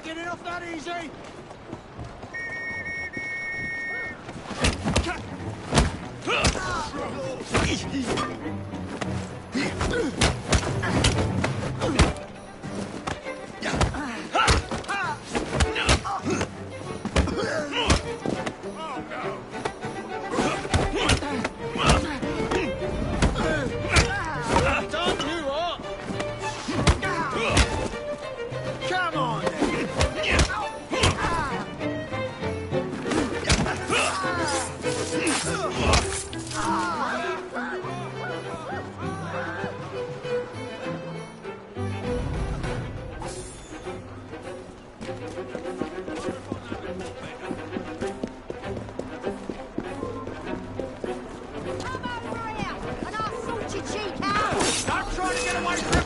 getting off that easy! Come on! Stop trying to get away from me!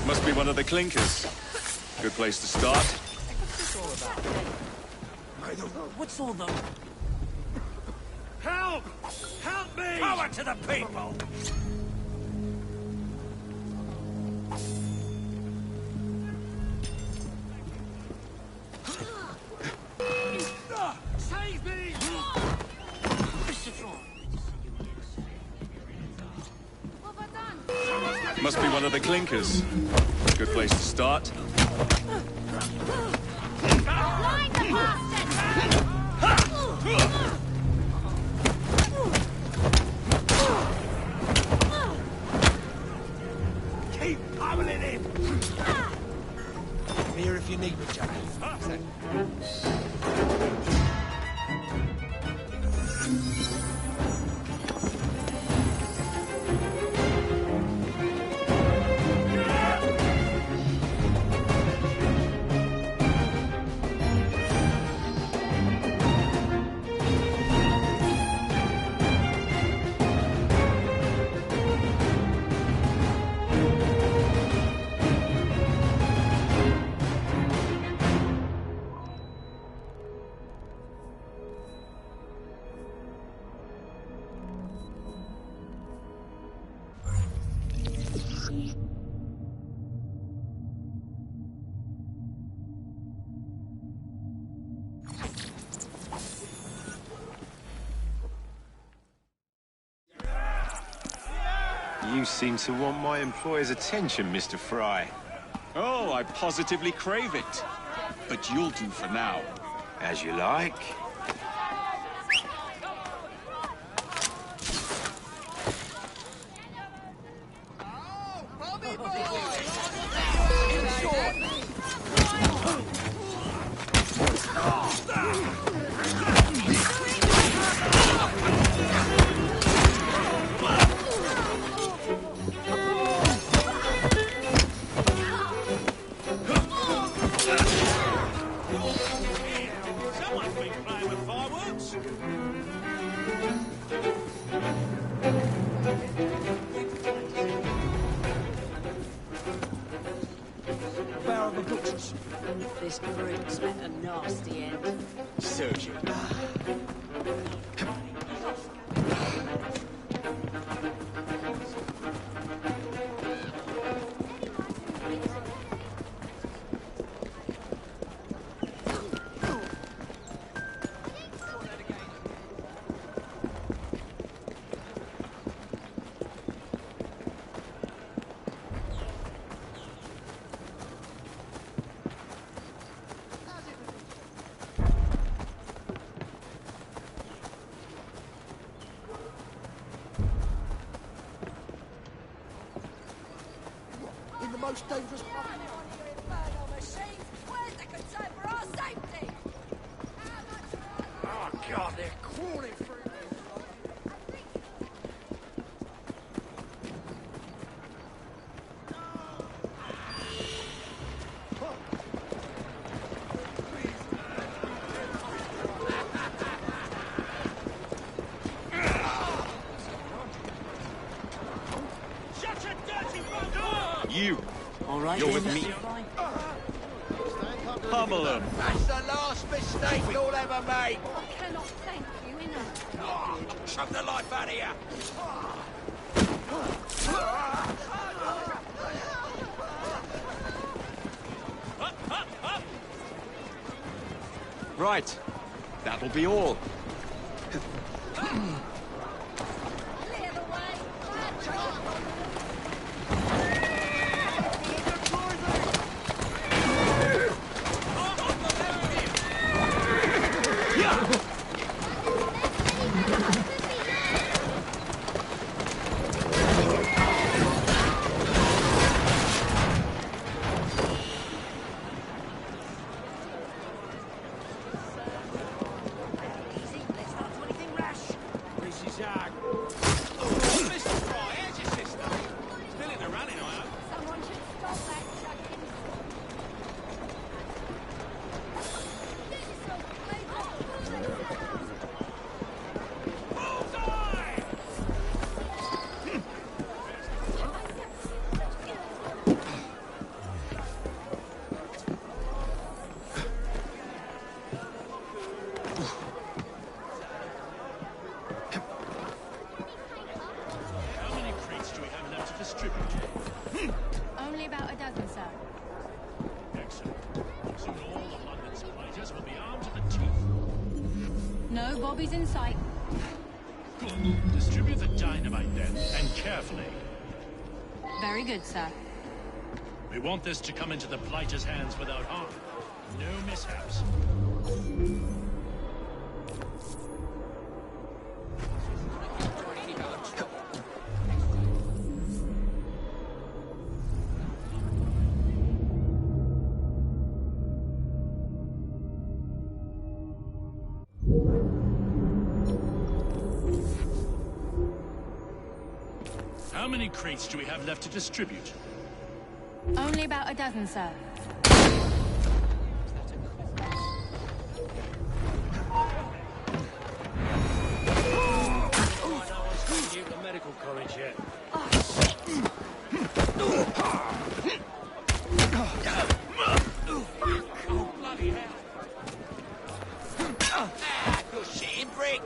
Must be one of the clinkers. Good place to start. What's all the... Help! Help me! Power to the people! Save me! Must be one of the clinkers. Good place to start. Blind the bastard! Keep pummeling him! I'm here if you need me, Jack. You seem to want my employer's attention, Mr. Fry. Oh, I positively crave it. But you'll do for now. As you like. Someone's been playing with fireworks. Where are the butchers? This brute's met a nasty end. Search it. In the most dangerous part. Oh, God, they're crawling through. Shut your dirty bugger! You. All right, You're then, with me. Mr. Fry. Pummel them. That's the last mistake you'll ever make. I cannot thank you enough. Choke the life out of you. Right. That'll be all. This is our... Mr. Fry, here's your sister. Still in the running, I hope. Someone should stop that chucking. Bullseye! How many crates do we have left to distribute? Only about a dozen, sir. Excellent. Soon all of London's fighters will be armed to the teeth. No bobbies in sight. Good. Distribute the dynamite then, and carefully. Very good, sir. We want this to come into the Blighter's hands without harm. No mishaps. How many crates do we have left to distribute? Only about a dozen, sir. The medical college yet. Oh, bloody hell. You're shitting brick.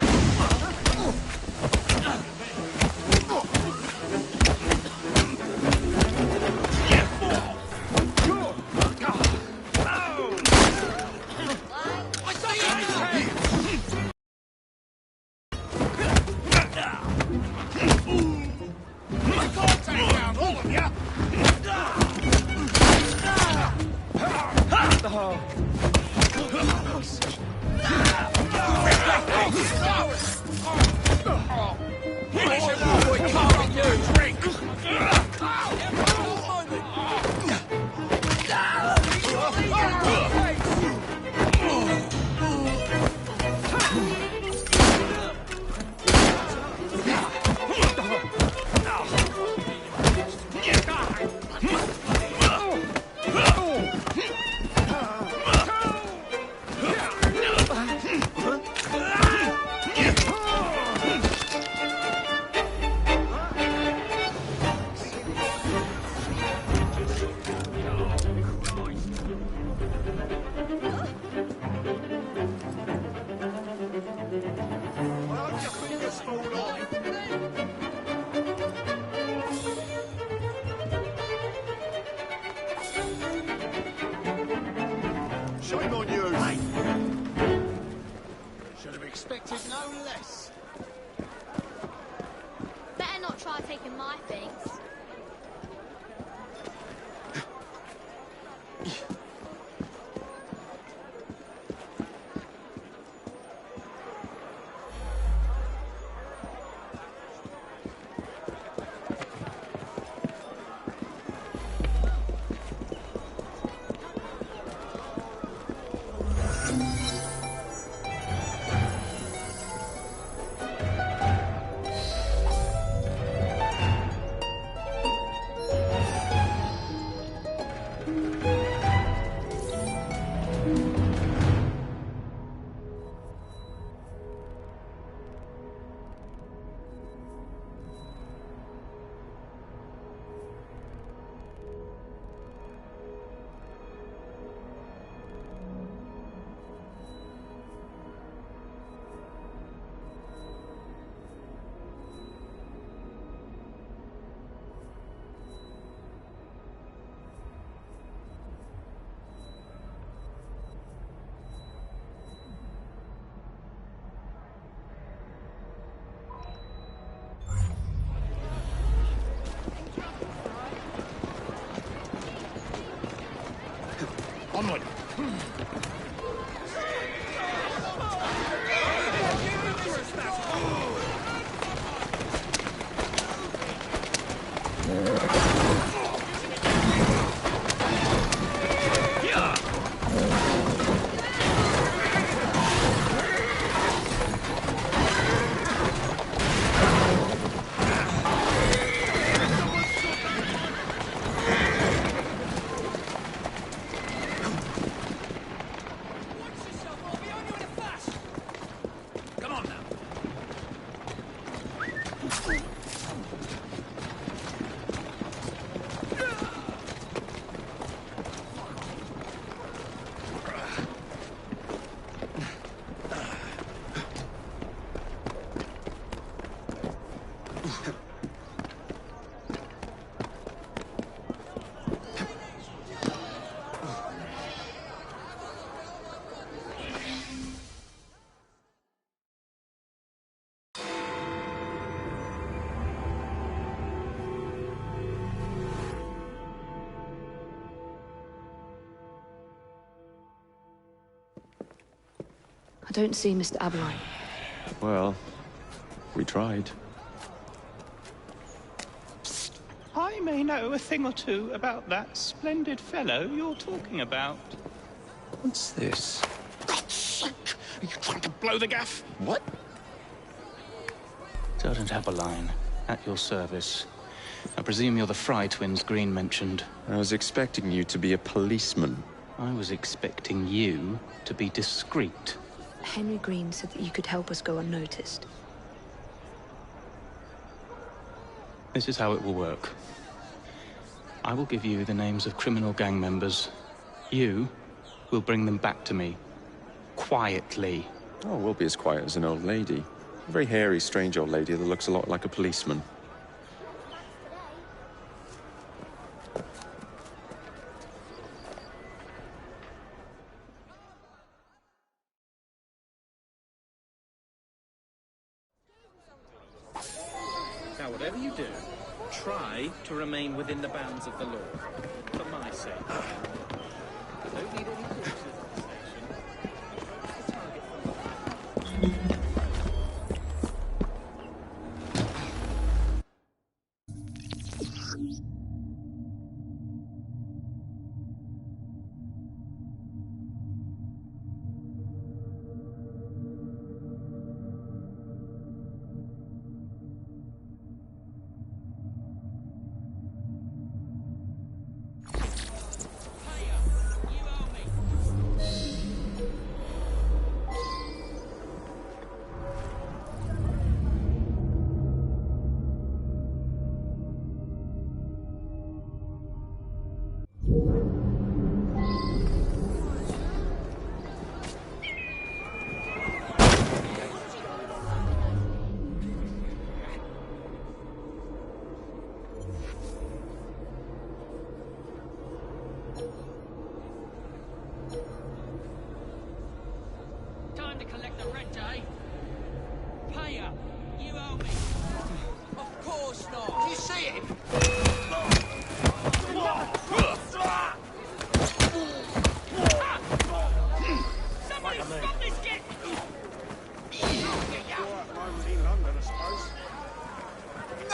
Shame on you! Should have expected no less. Better not try taking my things. Onward! I don't see Mr. Aberline. Well, we tried. I may know a thing or two about that splendid fellow you're talking about. What's this? God's sake! Are you trying to blow the gaff? What? Sergeant Aberline, at your service. I presume you're the Fry twins Green mentioned. I was expecting you to be a policeman. I was expecting you to be discreet. Henry Green said that you could help us go unnoticed. This is how it will work. I will give you the names of criminal gang members. You will bring them back to me. Quietly. Oh, we'll be as quiet as an old lady. A very hairy, strange old lady that looks a lot like a policeman. Now, whatever you do, try to remain within the bounds of the law. For my sake. I don't need any corpses at the station. What's the target for the...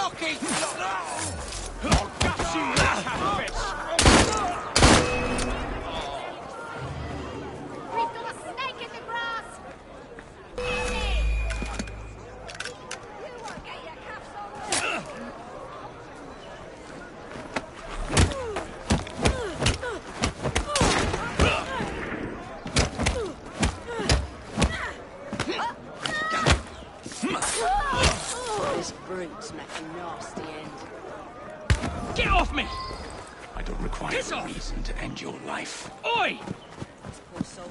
Lucky! I'll gut you, you catfish! We've got a snake in the grass! You won't get your cuffs on! This brute's met a nasty end. Get off me! I don't require Piss a off! reason to end your life. Oi!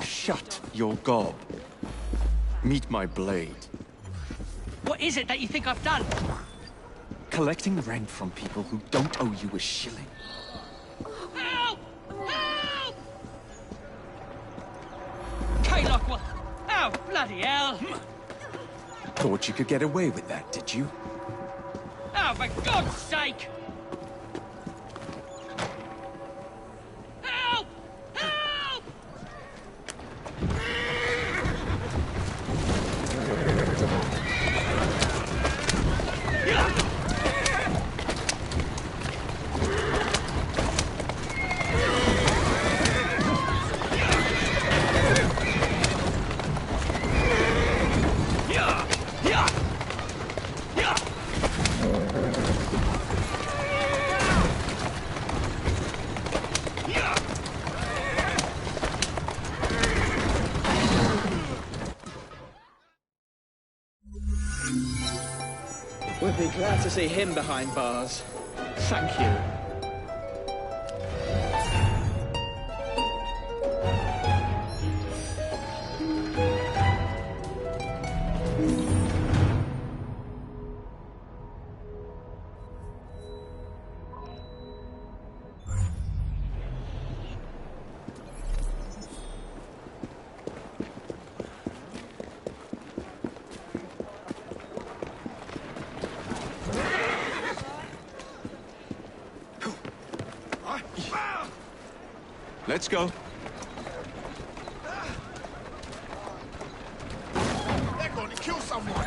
Shut your gob. Meet my blade. What is it that you think I've done? Collecting rent from people who don't owe you a shilling. Help! Help! K-Lock, oh, bloody hell! Thought you could get away with that, did you? Oh, for God's sake! Help! Help! We'll be glad to see him behind bars. Thank you. Let's go. They're going to kill someone!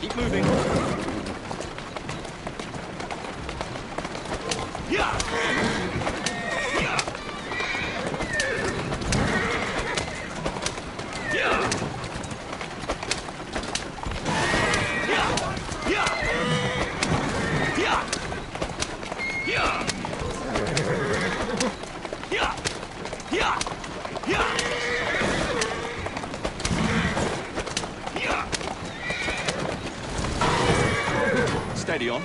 Keep moving. Steady on.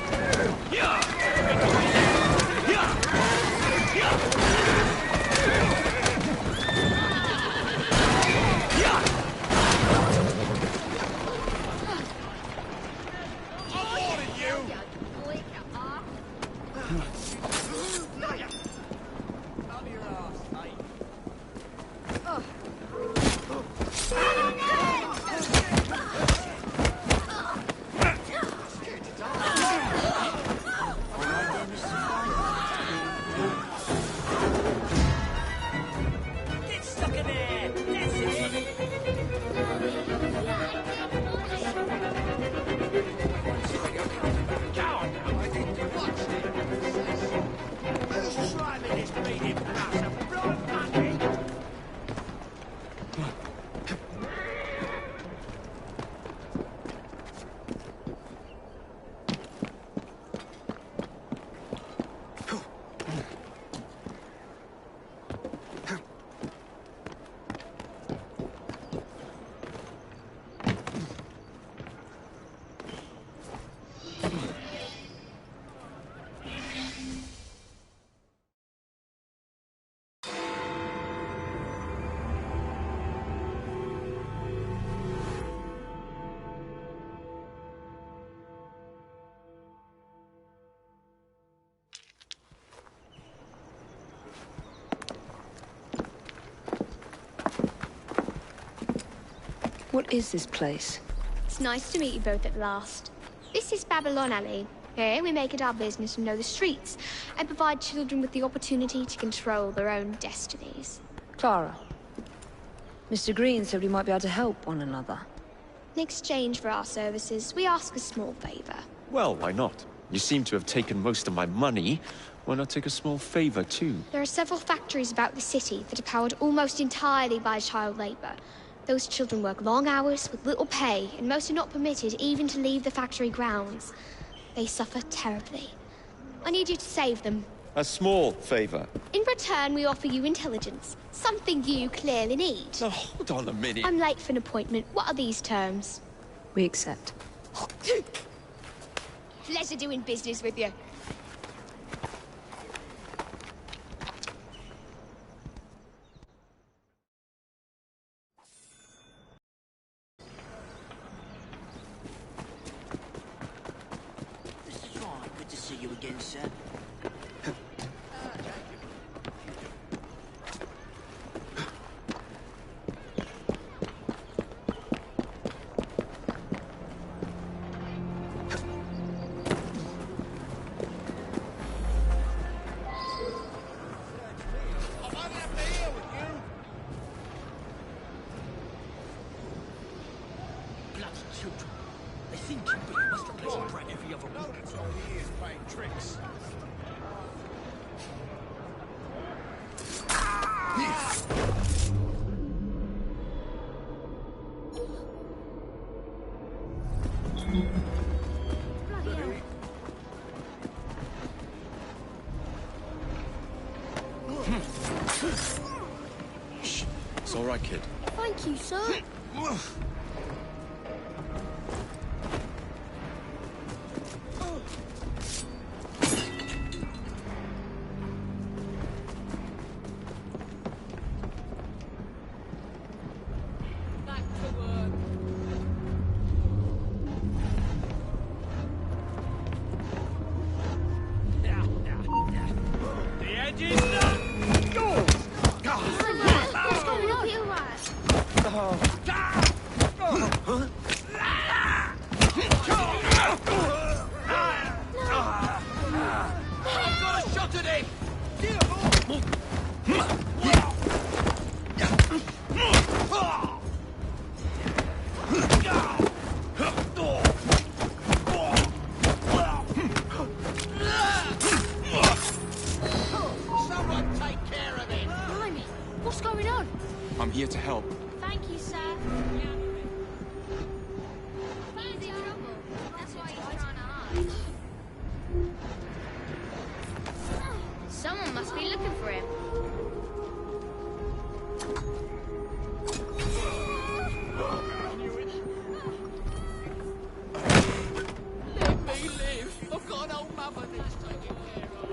What is this place? It's nice to meet you both at last. This is Babylon Alley. Here we make it our business to know the streets and provide children with the opportunity to control their own destinies. Clara, Mr. Green said we might be able to help one another. In exchange for our services, we ask a small favor. Well, why not? You seem to have taken most of my money. Why not take a small favor, too? There are several factories about the city that are powered almost entirely by child labor. Those children work long hours with little pay, and most are not permitted even to leave the factory grounds. They suffer terribly. I need you to save them. A small favor. In return, we offer you intelligence. Something you clearly need. Now, hold on a minute. I'm late for an appointment. What are these terms? We accept. Pleasure doing business with you. Mr. Swan, good to see you again, sir. Shh. It's all right, kid. Thank you, sir. The engine's done! What's going on? You're right. I've got a shot at him! Someone take care of him! Blimey, what's going on? I'm here to help. Thank you, sir. He's in trouble. That's why he's trying to hide. Someone must be looking for him. Let me live! I've got an old mother that's taking care of.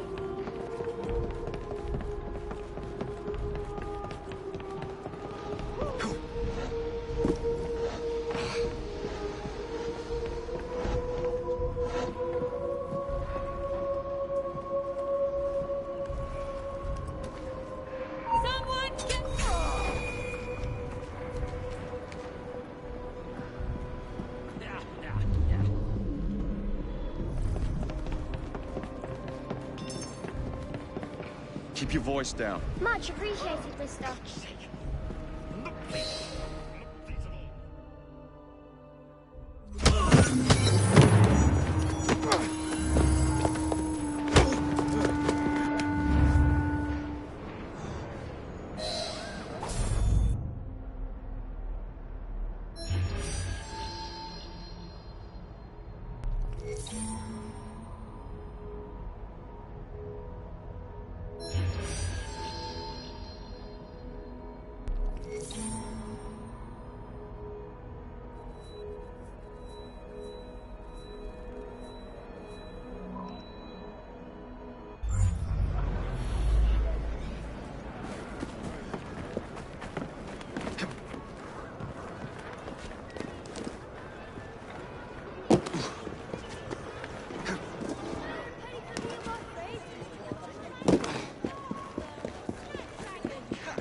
Someone get... Keep your voice down. Much appreciated, mister.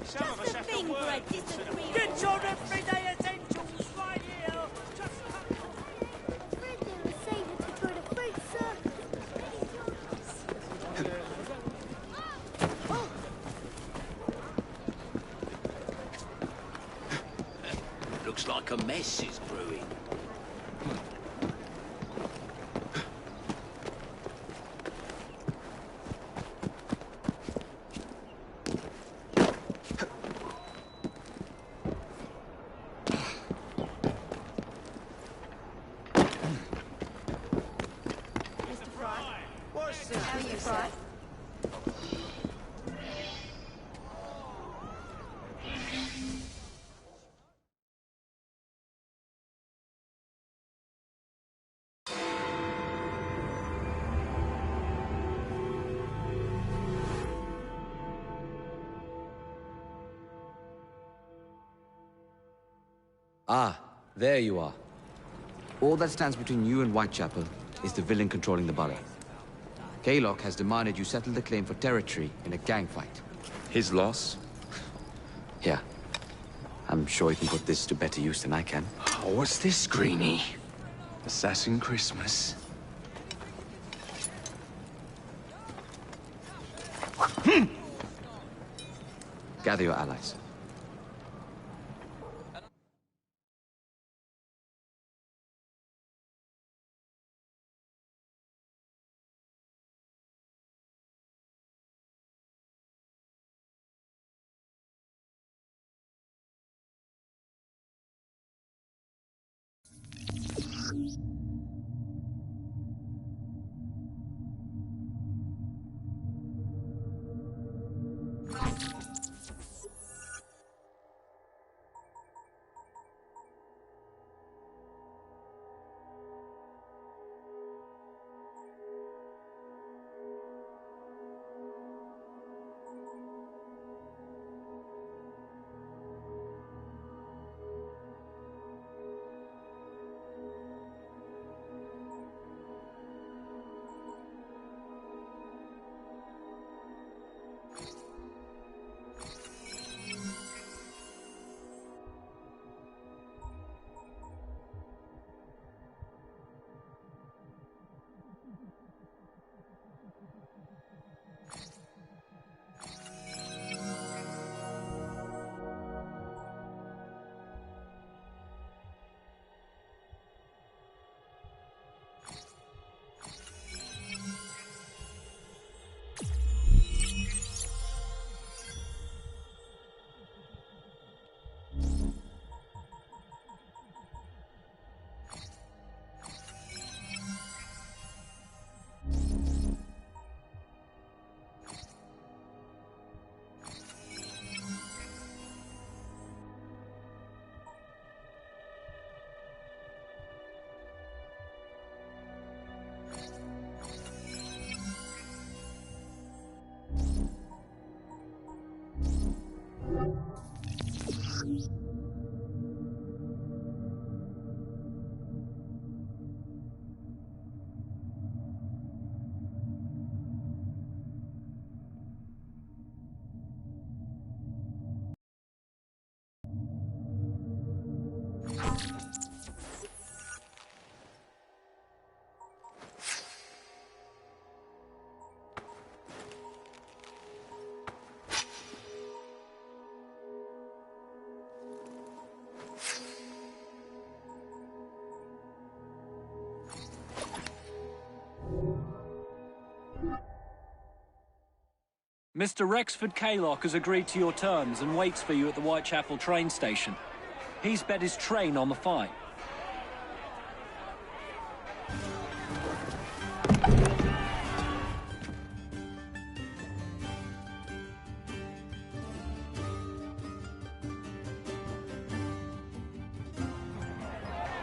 Some of us have to work. Get your everyday essentials right here! Just Looks like a mess is brewing. Ah, there you are. All that stands between you and Whitechapel is the villain controlling the borough. Kaylock has demanded you settle the claim for territory in a gang fight. His loss? Yeah. I'm sure he can put this to better use than I can. Oh, what's this, Greenie? Assassin Christmas? Gather your allies. Mr. Rexford Kaylock has agreed to your terms and waits for you at the Whitechapel train station. He's bet his train on the fight.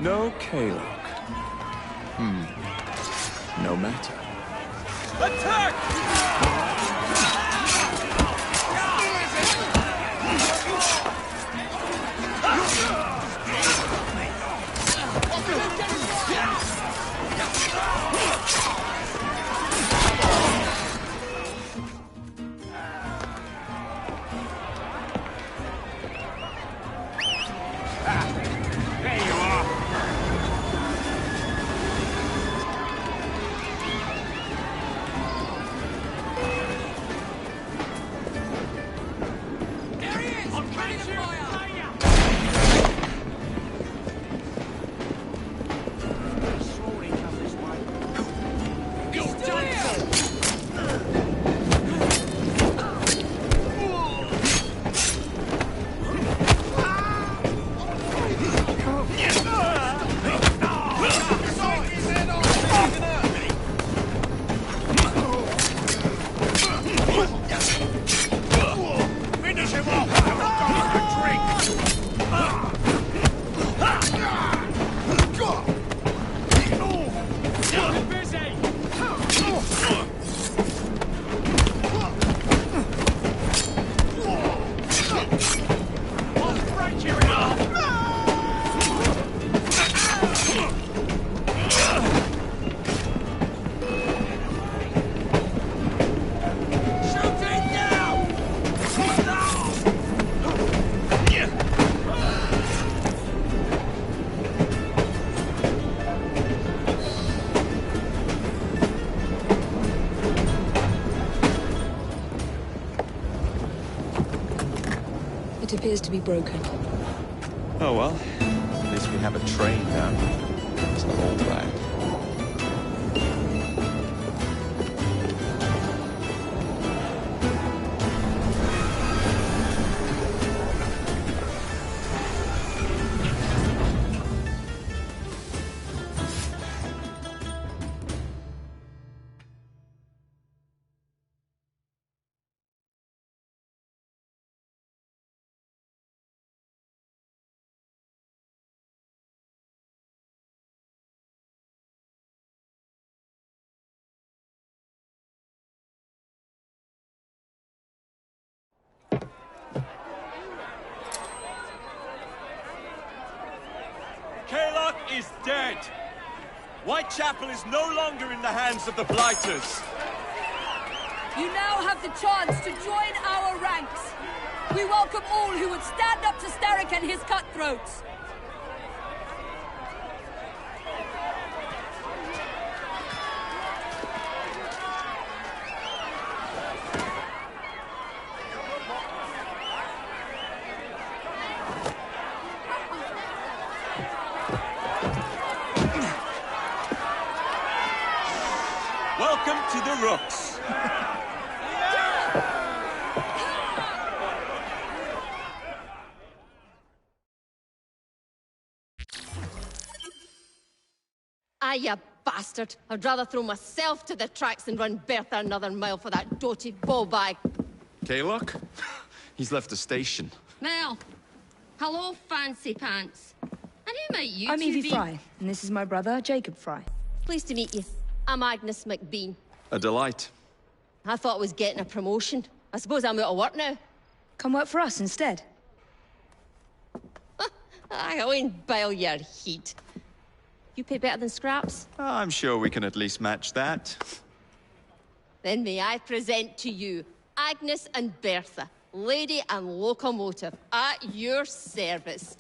No Kaylock. No matter. Attack! There you are. appears to be broken. Oh well, at least we have a train now. It's not all bad. Kaylock is dead! Whitechapel is no longer in the hands of the Blighters. You now have the chance to join our ranks. We welcome all who would stand up to Starrick and his cutthroats. Welcome to the Rooks. Ah, you bastard. I'd rather throw myself to the tracks than run Bertha another mile for that doted ball-bag. Kaylock? He's left the station. Well, hello, fancy pants. And who might you I'm two Evie be? Fry, and this is my brother, Jacob Fry. Pleased to meet you. I'm Agnes McBean. A delight. I thought I was getting a promotion. I suppose I'm out of work now. Come work for us instead. I won't bile your heat. You pay better than scraps? I'm sure we can at least match that. Then may I present to you Agnes and Bertha, lady and locomotive, at your service.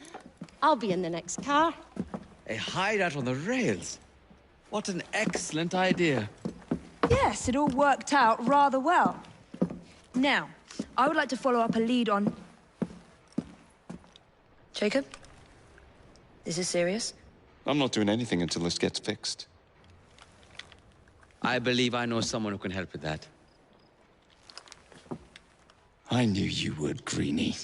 I'll be in the next car. A hideout on the rails. What an excellent idea. Yes, it all worked out rather well. Now, I would like to follow up a lead on... Jacob? This is serious? I'm not doing anything until this gets fixed. I believe I know someone who can help with that. I knew you would, Greenie.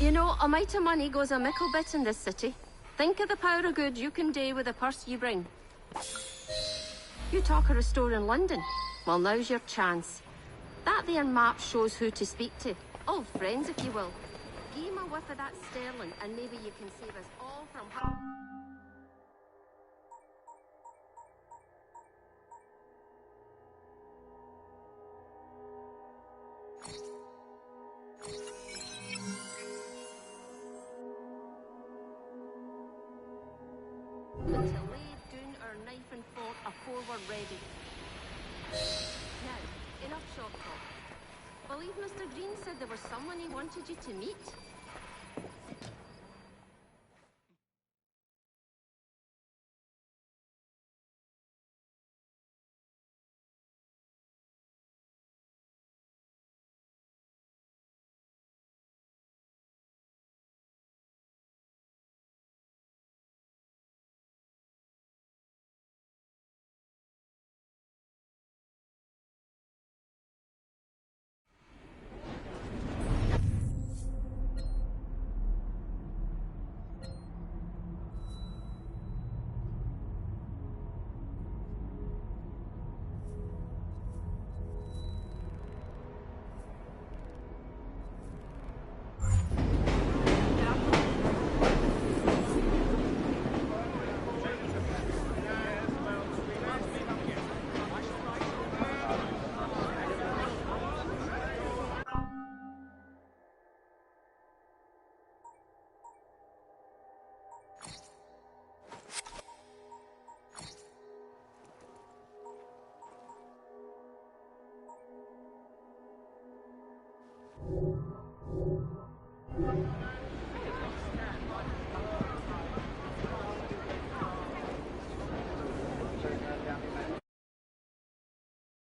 You know, a mite of money goes a mickle bit in this city. Think of the power of good you can do with the purse you bring. You talk of a store in London. Well, now's your chance. That there map shows who to speak to. Old friends, if you will. Give him a whiff of that sterling, and maybe you can save us all from... Until laid down our knife and fork afore we're ready. Now, enough shop talk. Believe Mr. Green said there was someone he wanted you to meet.